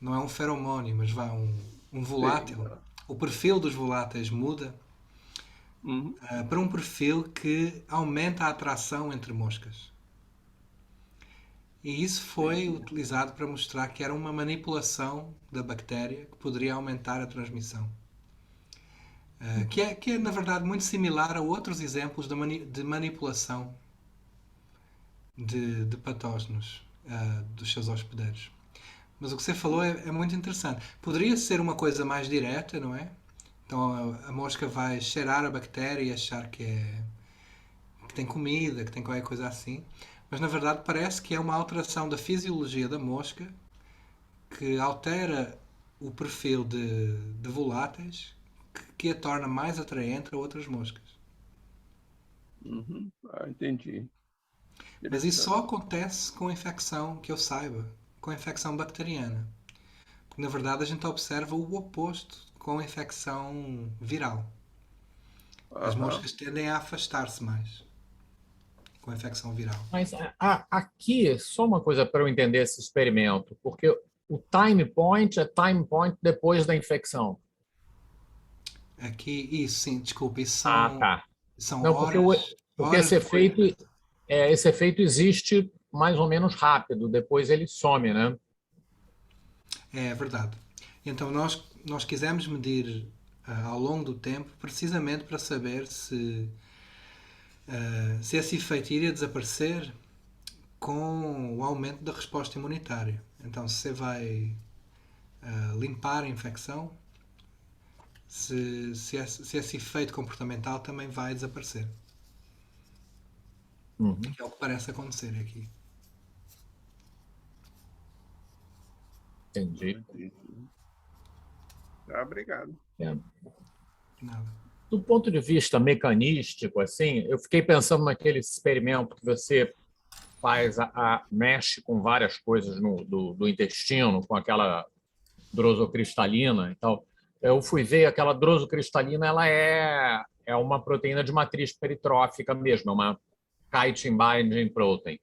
não é um feromônio, mas vá um volátil. Sim. O perfil dos voláteis muda para um perfil que aumenta a atração entre moscas. E isso foi utilizado para mostrar que era uma manipulação da bactéria que poderia aumentar a transmissão. Que é, na verdade, muito similar a outros exemplos de manipulação de patógenos dos seus hospedeiros. Mas o que você falou é muito interessante. Poderia ser uma coisa mais direta, não é? Então a mosca vai cheirar a bactéria e achar que tem comida, que tem qualquer coisa assim. Mas na verdade parece que é uma alteração da fisiologia da mosca que altera o perfil de voláteis que a torna mais atraente a outras moscas. Entendi. Mas isso só acontece com infecção, que eu saiba, com infecção bacteriana. Porque na verdade a gente observa o oposto com infecção viral. As moscas tendem a afastar-se mais com a infecção viral. Mas aqui, só uma coisa para eu entender esse experimento, porque o time point é time point depois da infecção. Aqui, isso sim, desculpa, isso Tá. são Não, horas. porque esse efeito existe mais ou menos rápido, depois ele some, né? É verdade. Então nós quisemos medir ao longo do tempo, precisamente para saber se esse efeito iria desaparecer com o aumento da resposta imunitária. Então, se você vai limpar a infecção, se esse efeito comportamental também vai desaparecer. Que é o que parece acontecer aqui. Entendi. Obrigado. Nada. Do ponto de vista mecanístico, assim, eu fiquei pensando naquele experimento que você faz, mexe com várias coisas do intestino, com aquela drosocristalina e tal. Eu fui ver aquela drosocristalina, ela é uma proteína de matriz peritrófica mesmo, é uma chitin binding protein.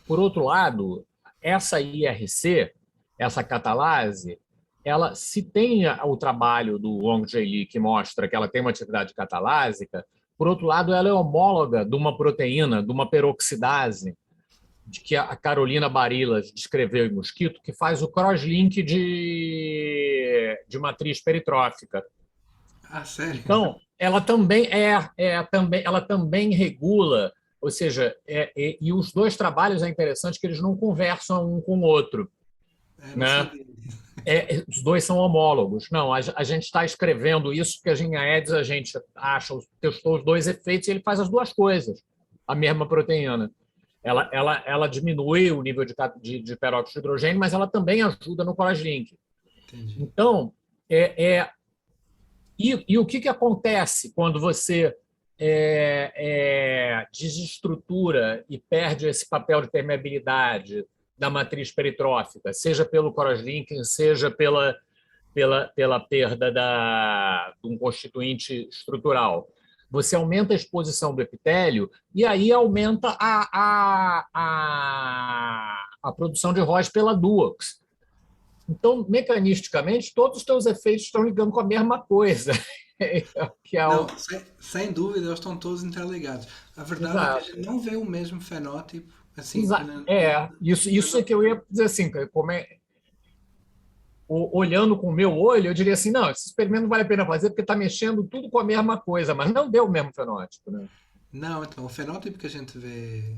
Por outro lado, essa IRC, essa catalase, ela, se tem o trabalho do Wong J. Lee que mostra que ela tem uma atividade catalásica, por outro lado, ela é homóloga de uma proteína, de uma peroxidase, de que a Carolina Barillas descreveu em mosquito, que faz o crosslink de matriz peritrófica. Sério? Então, ela também ela também regula, ou seja, e os dois trabalhos é interessante que eles não conversam um com o outro, né? Os dois são homólogos. Não, a gente está escrevendo isso porque em Aedes a gente testou os dois efeitos e ele faz as duas coisas, a mesma proteína. Ela diminui o nível de peróxido de hidrogênio, mas ela também ajuda no crosslink. Então, e o que acontece quando você desestrutura e perde esse papel de permeabilidade da matriz peritrófica, seja pelo cross-linking, seja pela perda de um constituinte estrutural. Você aumenta a exposição do epitélio e aí aumenta a produção de ROS pela duox. Então, mecanisticamente, todos os teus efeitos estão ligando com a mesma coisa. Não, sem dúvida, eles estão todos interligados. A verdade é que a Exato. gente não vê o mesmo fenótipo. Assim, Exato. Isso é que eu ia dizer assim, olhando com o meu olho, eu diria assim, não, esse experimento não vale a pena fazer porque está mexendo tudo com a mesma coisa, mas não deu o mesmo fenótipo. Né? Não, então, o fenótipo que a gente vê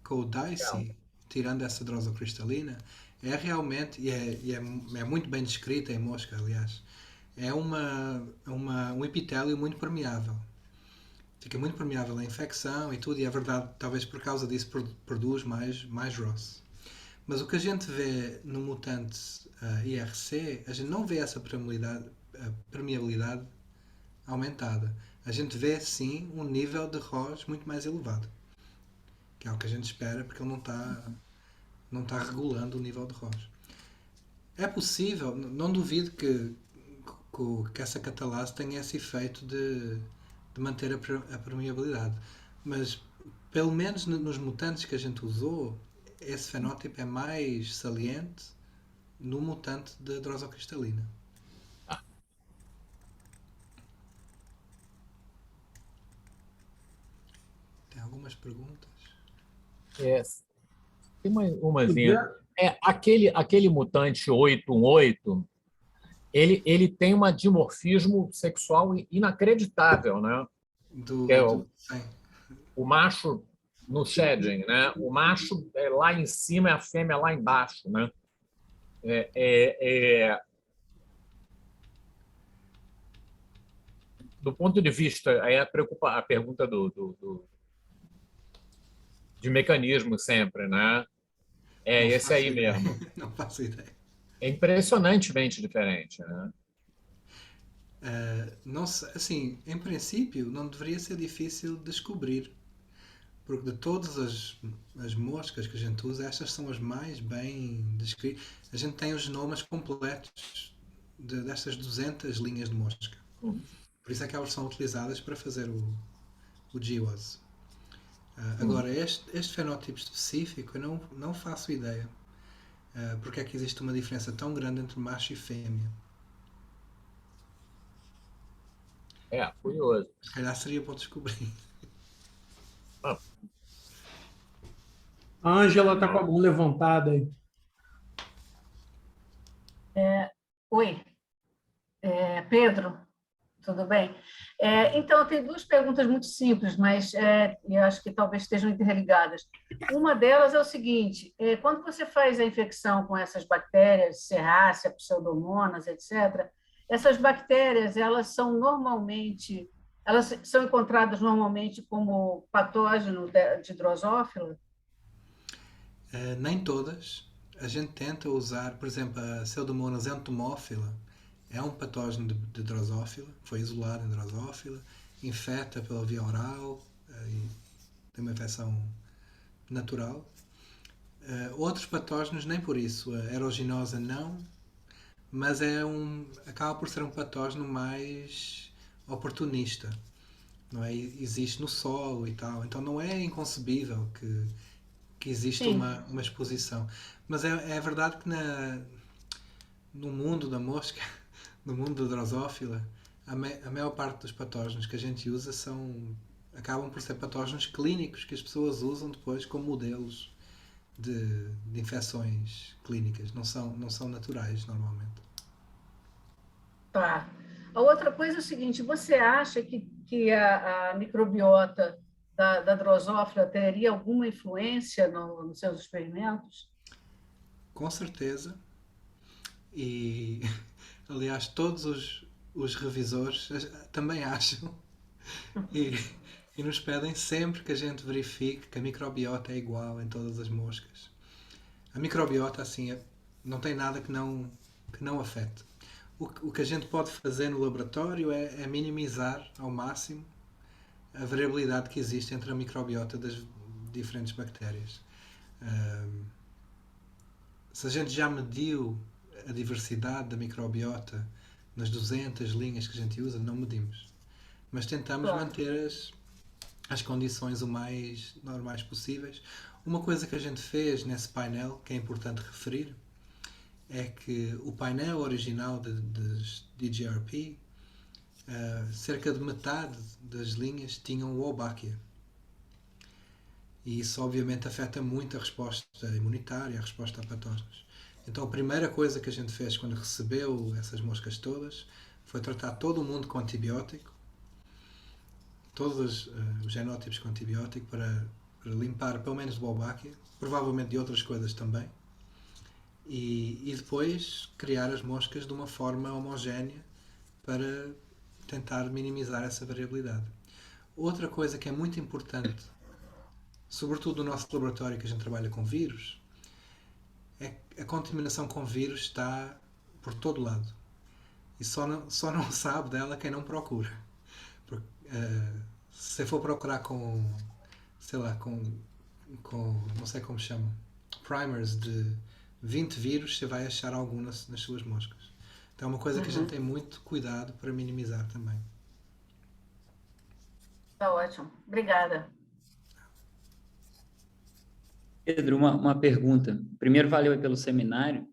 com o DICE, tirando essa drosocristalina, é realmente, é muito bem descrita em mosca, aliás, é um epitélio muito permeável. Fica muito permeável à infecção e tudo, e é verdade, talvez por causa disso produz mais ROS. Mas o que a gente vê no mutante IRC, a gente não vê essa permeabilidade aumentada. A gente vê, sim, um nível de ROS muito mais elevado. Que é o que a gente espera, porque ele não está regulando o nível de ROS. É possível, não duvido que essa catalase tenha esse efeito de manter a permeabilidade. Mas, pelo menos nos mutantes que a gente usou, esse fenótipo é mais saliente no mutante de drosocristalina. Tem algumas perguntas? Tem umazinha. Aquele mutante 818, ele tem um dimorfismo sexual inacreditável, né? O macho no shedding, né? O macho é lá em cima e a fêmea lá embaixo, né? Do ponto de vista, aí a pergunta de mecanismo sempre, né? Esse aí mesmo. Não faço ideia. É impressionantemente diferente, né? Não, assim, em princípio, não deveria ser difícil descobrir. Porque de todas as moscas que a gente usa, estas são as mais bem descritas. A gente tem os genomas completos destas 200 linhas de mosca. Por isso é que elas são utilizadas para fazer o GWAS. Agora, este fenótipo específico, eu não faço ideia. Porque é que existe uma diferença tão grande entre macho e fêmea. Curioso. Se calhar seria bom descobrir. A Ângela está com a mão levantada aí. Oi, Pedro, tudo bem? Então, eu tenho duas perguntas muito simples, mas eu acho que talvez estejam interligadas. Uma delas é o seguinte, quando você faz a infecção com essas bactérias, Serrácea, Pseudomonas, etc., essas bactérias, elas são encontradas normalmente como patógeno de drosófila? Nem todas. A gente tenta usar, por exemplo, a Pseudomonas entomófila é um patógeno de drosófila, foi isolado em drosófila, infecta pela via oral, tem uma infecção natural. Outros patógenos nem por isso. A Aerogenosa não, mas acaba por ser um patógeno mais oportunista. Não é? Existe no solo e tal. Então não é inconcebível que existe uma exposição. Mas é verdade que no mundo da mosca, no mundo da drosófila, a maior parte dos patógenos que a gente usa acabam por ser patógenos clínicos que as pessoas usam depois como modelos de infecções clínicas. Não são naturais, normalmente. Tá. A outra coisa é o seguinte, você acha que a microbiota da drosófila teria alguma influência nos seus experimentos? Com certeza. E, aliás, todos os revisores também acham. E nos pedem sempre que a gente verifique que a microbiota é igual em todas as moscas. A microbiota, assim, não tem nada que não afete. O que a gente pode fazer no laboratório é minimizar ao máximo a variabilidade que existe entre a microbiota das diferentes bactérias. Se a gente já mediu a diversidade da microbiota nas 200 linhas que a gente usa, não medimos. Mas tentamos manter as condições o mais normais possíveis. Uma coisa que a gente fez nesse painel, que é importante referir, é que o painel original de DGRP, cerca de metade das linhas tinham Wolbachia. E isso obviamente afeta muito a resposta imunitária, a resposta a patógenos. Então a primeira coisa que a gente fez quando recebeu essas moscas todas foi tratar todo o mundo com antibiótico, todos os genótipos com antibiótico, para limpar pelo menos de Wolbachia, provavelmente de outras coisas também, e depois criar as moscas de uma forma homogénea para tentar minimizar essa variabilidade. Outra coisa que é muito importante, sobretudo no nosso laboratório que a gente trabalha com vírus, é que a contaminação com vírus está por todo lado. E só não sabe dela quem não procura. Porque, se você for procurar com, sei lá, com não sei como chamam, primers de 20 vírus, você vai achar algum nas suas moscas. Então é uma coisa que a gente tem muito cuidado para minimizar também. Tá ótimo. Obrigada. Pedro, uma pergunta. Primeiro, valeu aí pelo seminário.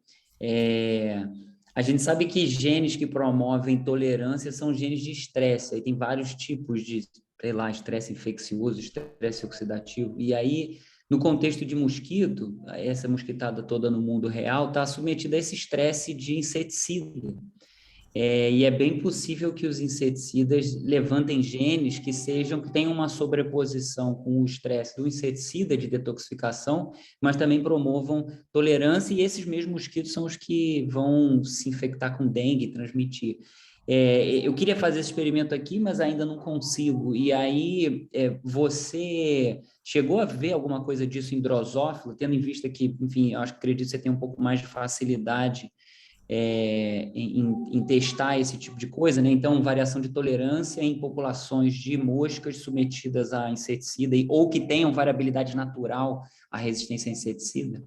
A gente sabe que genes que promovem tolerância são genes de estresse. Aí tem vários tipos de, sei lá, estresse infeccioso, estresse oxidativo. E aí, no contexto de mosquito, essa mosquitada toda no mundo real está submetida a esse estresse de inseticida. E é bem possível que os inseticidas levantem genes que tenham uma sobreposição com o estresse do inseticida de detoxificação, mas também promovam tolerância, e esses mesmos mosquitos são os que vão se infectar com dengue e transmitir. Eu queria fazer esse experimento aqui, mas ainda não consigo. E aí, você chegou a ver alguma coisa disso em drosófila, tendo em vista que, enfim, eu acredito que você tem um pouco mais de facilidade em testar esse tipo de coisa, né? Então, variação de tolerância em populações de moscas submetidas a inseticida ou que tenham variabilidade natural à resistência a inseticida?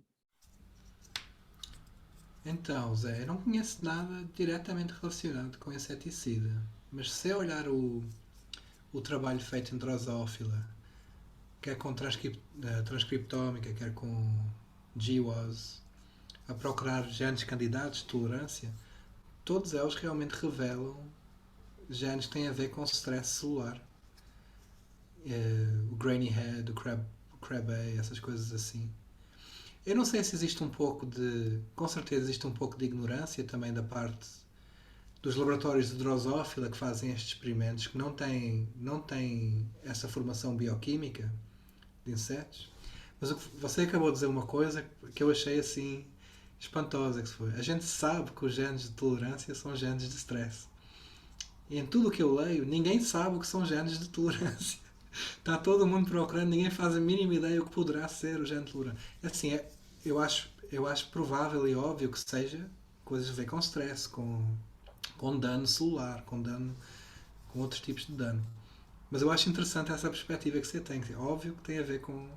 Então, Zé, eu não conheço nada diretamente relacionado com inseticida, mas se eu olhar o trabalho feito em drosófila, quer com transcriptómica, quer com GWAS, a procurar genes candidatos de tolerância, todos eles realmente revelam genes que têm a ver com stress celular. O Grainy Head, o Crab A, essas coisas assim. Eu não sei se existe um pouco de... Com certeza existe um pouco de ignorância também da parte dos laboratórios de drosófila que fazem estes experimentos, que não têm essa formação bioquímica de insetos. Mas você acabou de dizer uma coisa que eu achei assim espantosa, que foi: a gente sabe que os genes de tolerância são genes de stress. E em tudo o que eu leio, ninguém sabe o que são genes de tolerância. Está todo mundo procurando, ninguém faz a mínima ideia o que poderá ser o gene de tolerância. Assim, eu acho provável e óbvio que seja coisas a ver com stress, com dano celular, com outros tipos de dano. Mas eu acho interessante essa perspectiva que você tem. É óbvio que tem a ver com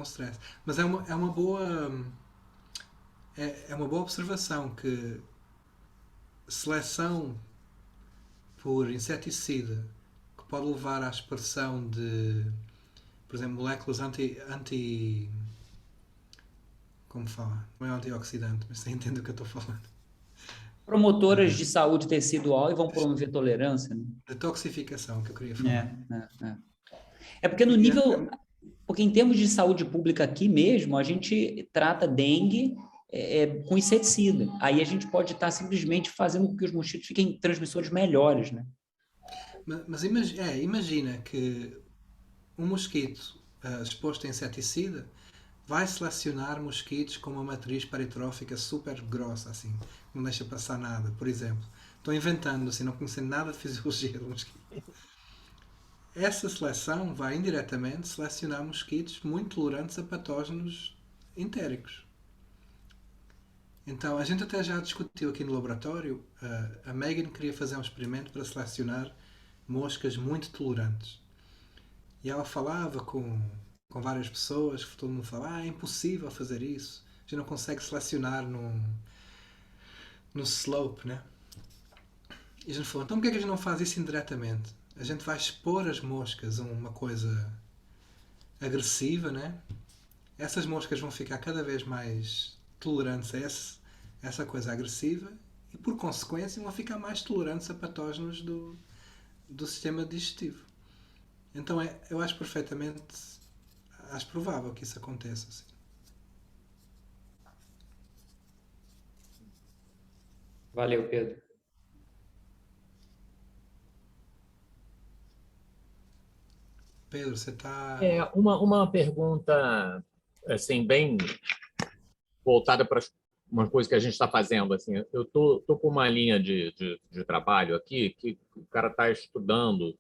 stress. Mas é uma boa observação que seleção por inseticida que pode levar à expressão de, por exemplo, moléculas anti como fala? Não é antioxidante, mas você entende o que eu estou falando. Promotoras de saúde tecidual e vão promover tolerância, né? Detoxificação, que eu queria falar. Porque no nível... Porque em termos de saúde pública aqui mesmo, a gente trata dengue com inseticida. Aí a gente pode estar simplesmente fazendo com que os mosquitos fiquem transmissores melhores, né? Mas imagina que um mosquito exposto a inseticida vai selecionar mosquitos com uma matriz paritrófica super grossa, assim, não deixa passar nada, por exemplo. Estou inventando, assim, não conhecendo nada de fisiologia do mosquito. Essa seleção vai indiretamente selecionar mosquitos muito tolerantes a patógenos entéricos. Então, a gente até já discutiu aqui no laboratório, a Megan queria fazer um experimento para selecionar moscas muito tolerantes. E ela falava com várias pessoas, todo mundo falava, é impossível fazer isso. A gente não consegue selecionar no slope, né? E a gente falou, então porquê é que a gente não faz isso indiretamente? A gente vai expor as moscas a uma coisa agressiva, né? Essas moscas vão ficar cada vez mais tolerantes a essa coisa agressiva e, por consequência, vão ficar mais tolerantes a patógenos do sistema digestivo. Então, eu acho acho provável que isso aconteça. Assim. Valeu, Pedro. Pedro, você está... Uma pergunta assim, bem voltada para uma coisa que a gente está fazendo. Assim, eu tô com uma linha de trabalho aqui que o cara está estudando,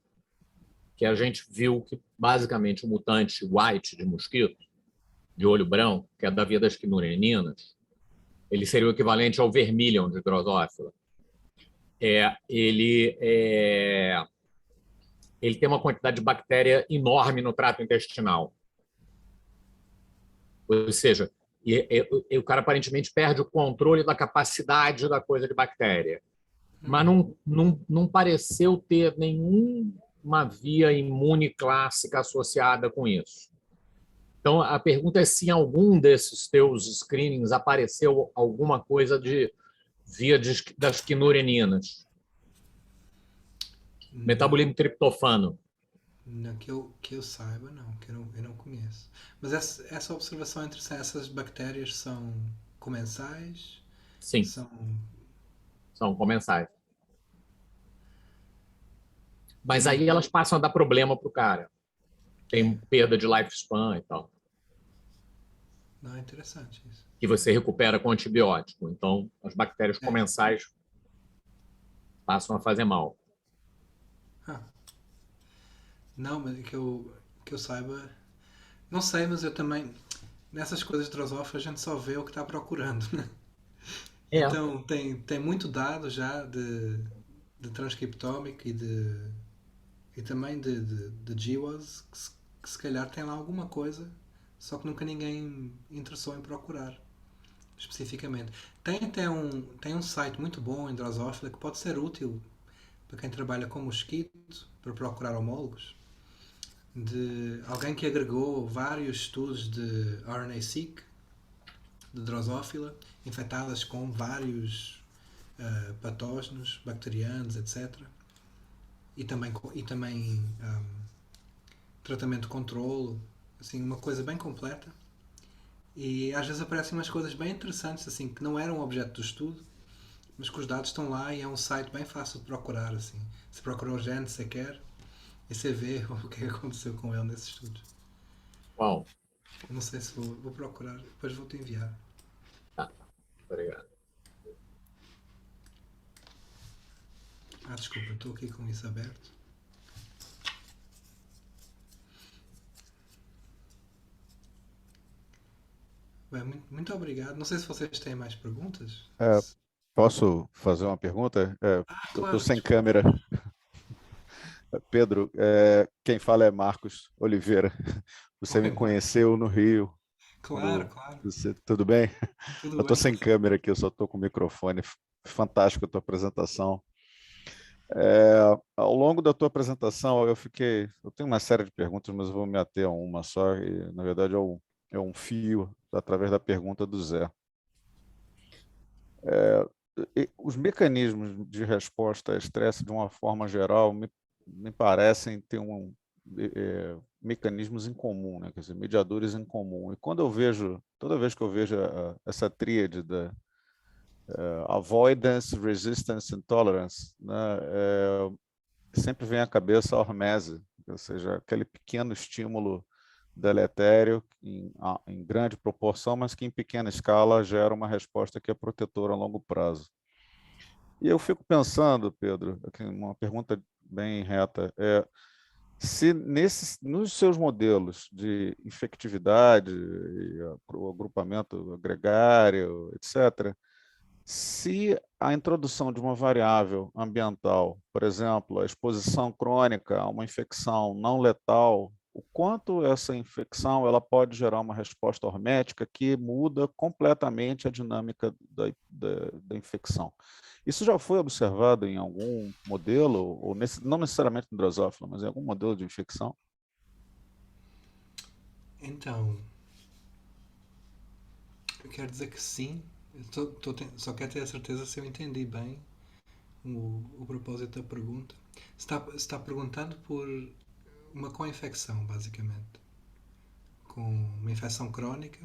que a gente viu que, basicamente, o mutante white de mosquito, de olho branco, que é da via das quinureninas, ele seria o equivalente ao vermilion de Drosophila. Ele tem uma quantidade de bactéria enorme no trato intestinal. Ou seja, o cara aparentemente perde o controle da capacidade da coisa de bactéria. Mas não pareceu ter nenhuma via imune clássica associada com isso. Então, a pergunta é se em algum desses teus screenings apareceu alguma coisa de via das quinureninas. Metabolismo triptofano. Não, que eu saiba, não. Que eu não conheço. Mas essa observação entre essas bactérias são comensais? Sim, são comensais. Mas aí elas passam a dar problema para o cara. Tem perda de lifespan e tal. Não, é interessante isso. Que você recupera com antibiótico. Então, as bactérias comensais passam a fazer mal. Não, mas que eu saiba... Não sei, mas eu também... Nessas coisas de Drosophila a gente só vê o que está procurando, né? Então, tem muito dado já de transcriptómico e também de GWAS que se calhar tem lá alguma coisa, só que nunca ninguém interessou em procurar especificamente. Tem até um site muito bom em Drosophila que pode ser útil para quem trabalha com mosquito, para procurar homólogos, de alguém que agregou vários estudos de RNA-seq de Drosophila infectadas com vários patógenos, bacterianos, etc. E também tratamento de controle, assim, uma coisa bem completa. E às vezes aparecem umas coisas bem interessantes, assim, que não eram objeto do estudo, mas que os dados estão lá e é um site bem fácil de procurar, assim. Se procura o gene, se quer, e você vê o que aconteceu com ele nesse estudo. Uau. Não sei se vou procurar, depois vou-te enviar. Tá, obrigado. Desculpa, estou aqui com isso aberto. Bem, muito obrigado. Não sei se vocês têm mais perguntas. Posso fazer uma pergunta? Claro. Estou sem câmera. Pedro, quem fala é Marcos Oliveira. Você me conheceu no Rio. Claro. Tudo bem? Tudo eu estou bem. sem câmera aqui, eu só estou com o microfone. Fantástico a tua apresentação. Ao longo da tua apresentação, eu tenho uma série de perguntas, mas eu vou me ater a uma só, e na verdade é um fio através da pergunta do Zé. Os mecanismos de resposta a estresse, de uma forma geral, me parecem ter mecanismos em comum, né? Quer dizer, mediadores em comum. E toda vez que eu vejo essa tríade da Avoidance, Resistance and Tolerance, né? Sempre vem à cabeça a hormese, ou seja, aquele pequeno estímulo deletério em grande proporção, mas que em pequena escala gera uma resposta que é protetora a longo prazo. E eu fico pensando, Pedro, aqui uma pergunta bem reta, se nos seus modelos de infectividade, o agrupamento gregário, etc., se a introdução de uma variável ambiental, por exemplo, a exposição crônica a uma infecção não letal o quanto essa infecção ela pode gerar uma resposta hormética que muda completamente a dinâmica da infecção. Isso já foi observado em algum modelo, ou não necessariamente no drosófila, mas em algum modelo de infecção? Então, eu quero dizer que sim. Só quero ter a certeza se eu entendi bem o propósito da pergunta. Está perguntando por uma co-infecção, basicamente. Com uma infecção crónica,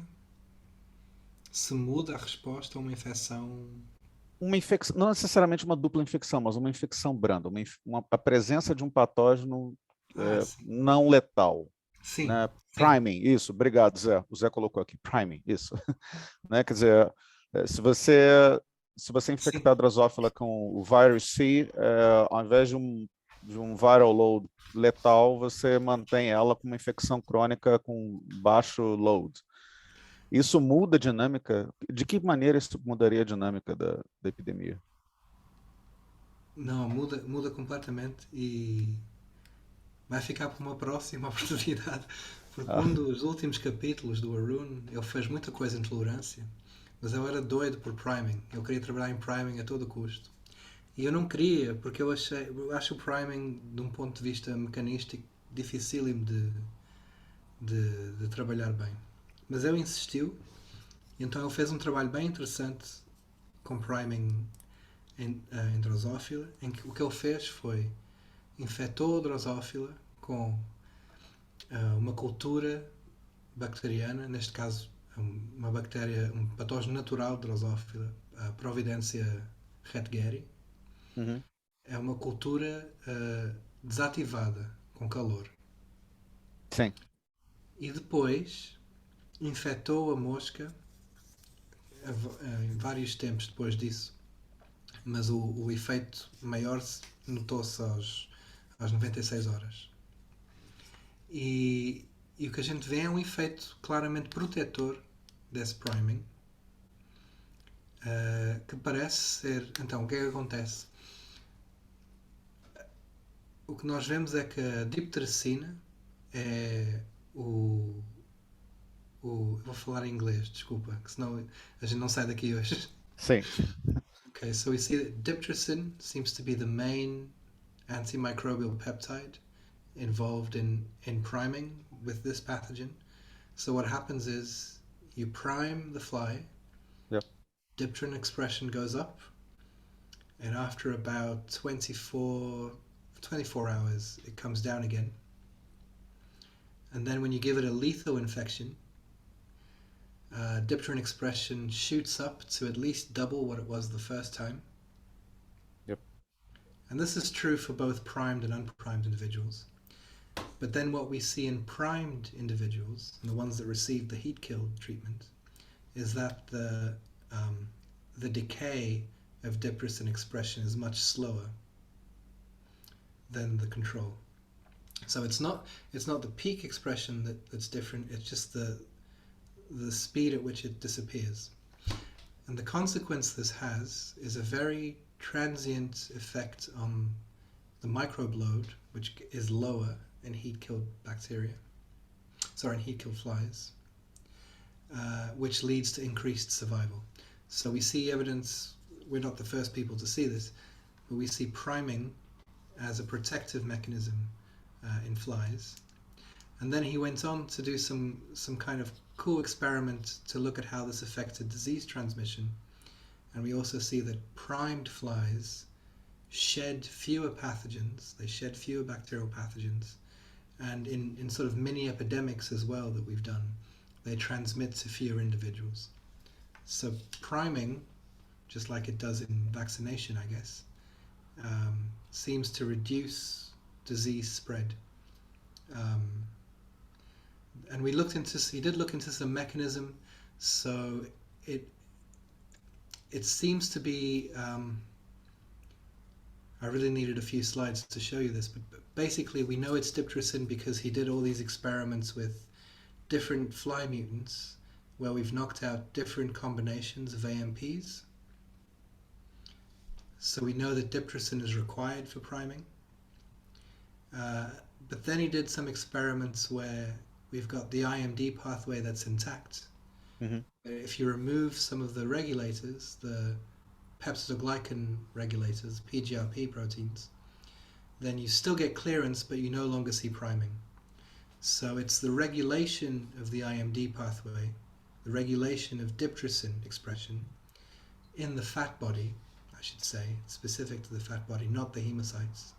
se muda a resposta a uma infecção. Uma infecção, não necessariamente uma dupla infecção, mas uma infecção branda, a presença de um patógeno não letal. Sim. Né? Sim. Priming, isso, obrigado, Zé. O Zé colocou aqui, priming, isso. Né? Quer dizer, se você infectar a drosófila com o vírus C, ao invés de um viral load letal, você mantém ela com uma infecção crônica com baixo load. Isso muda a dinâmica? De que maneira isso mudaria a dinâmica da epidemia? Não, muda completamente e vai ficar para uma próxima oportunidade. Porque um dos últimos capítulos do Arun, ele fez muita coisa em tolerância, mas eu era doido por priming. Eu queria trabalhar em priming a todo custo. E eu não queria, porque eu acho o priming, de um ponto de vista mecanístico, dificílimo de trabalhar bem. Mas ele insistiu, e então ele fez um trabalho bem interessante com priming em drosófila, em que o que ele fez foi infectou a drosófila com uma cultura bacteriana, neste caso uma bactéria, um patógeno natural de drosófila, a Providencia redgeri. Uhum. É uma cultura desativada com calor. Sim. E depois infectou a mosca em vários tempos depois disso, mas o efeito maior notou-se às 96 horas. E o que a gente vê é um efeito claramente protetor desse priming, que parece ser... Então, o que é que acontece? O que nós vemos é que a diptericina é eu vou falar em inglês, desculpa, que senão a gente não sai daqui hoje. Sim. Okay, so we see that diptericin seems to be the main antimicrobial peptide involved in priming with this pathogen. So what happens is you prime the fly, Yep. dipterin expression goes up, and after about 24 hours it comes down again. And then when you give it a lethal infection, dipterin expression shoots up to at least double what it was the first time. Yep. And this is true for both primed and unprimed individuals. But then what we see in primed individuals, and the ones that receive the heat kill treatment, is that the decay of diptericin expression is much slower than the control. So it's not the peak expression that's different, it's just the speed at which it disappears. And the consequence this has is a very transient effect on the microbe load, which is lower in heat-killed heat-killed flies, which leads to increased survival. So we see evidence, we're not the first people to see this, but we see priming as a protective mechanism in flies. And then he went on to do some kind of cool experiment to look at how this affected disease transmission. And we also see that primed flies shed fewer pathogens, they shed fewer bacterial pathogens, and in sort of mini epidemics as well that we've done, they transmit to fewer individuals. So priming, just like it does in vaccination, I guess, seems to reduce disease spread. And he did look into some mechanism, so it seems to be, I really needed a few slides to show you this, but basically we know it's diptericin because he did all these experiments with different fly mutants where we've knocked out different combinations of AMPs. So we know that diptericin is required for priming. But then he did some experiments where we've got the IMD pathway that's intact. If you remove some of the regulators, the peptidoglycan regulators, PGRP proteins, then you still get clearance, but you no longer see priming. So it's the regulation of the IMD pathway, the regulation of diptrysin expression in the fat body, I should say, specific to the fat body, not the hemocytes,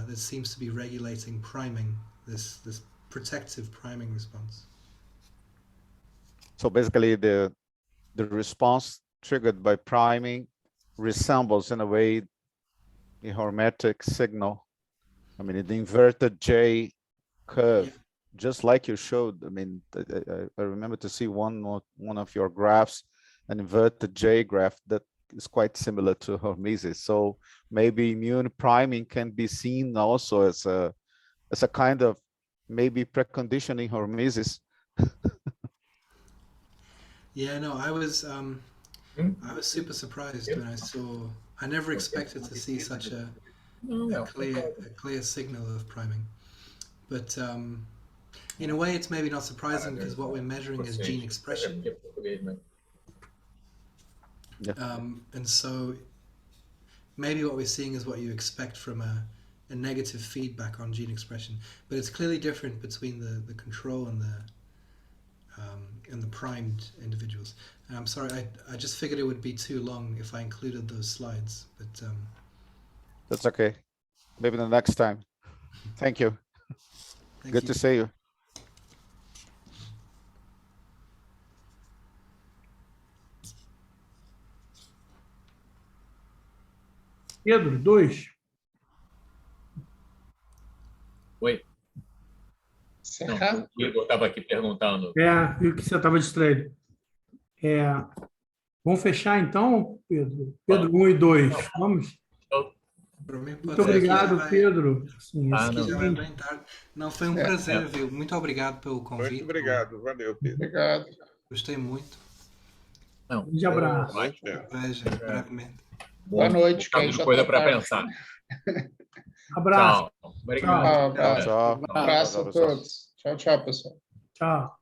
that seems to be regulating priming, this protective priming response. So basically the response triggered by priming resembles in a way the hormetic signal. I mean, the inverted J curve, just like you showed. I mean, I remember to see one of your graphs, an inverted J graph that is quite similar to hormesis. So maybe immune priming can be seen also as a kind of maybe preconditioning hormesis. Yeah, no, I was super surprised when I saw. I never expected to see such a clear signal of priming, but in a way, it's maybe not surprising because what we're measuring is gene expression, and so maybe what we're seeing is what you expect from a negative feedback on gene expression, but it's clearly different between the control and the primed individuals. And I'm sorry, I just figured it would be too long if I included those slides, but that's okay. Maybe the next time. Thank you. Good to see you. Pedro, 2. Oi. Não, o Igor estava aqui perguntando. Viu que você estava distraído. Vamos fechar então, Pedro? Pedro 1 e 2. Vamos? Muito obrigado, Pedro. Sim, não, foi um prazer, viu? Muito obrigado pelo convite. Muito obrigado, valeu, Pedro. Obrigado. Gostei muito. Não, um abraço. Veja, brevemente. Boa noite. Coisa para pensar. Abraço. Tchau. Obrigado. Tchau. Um abraço a todos. Tchau, pessoal. Tchau.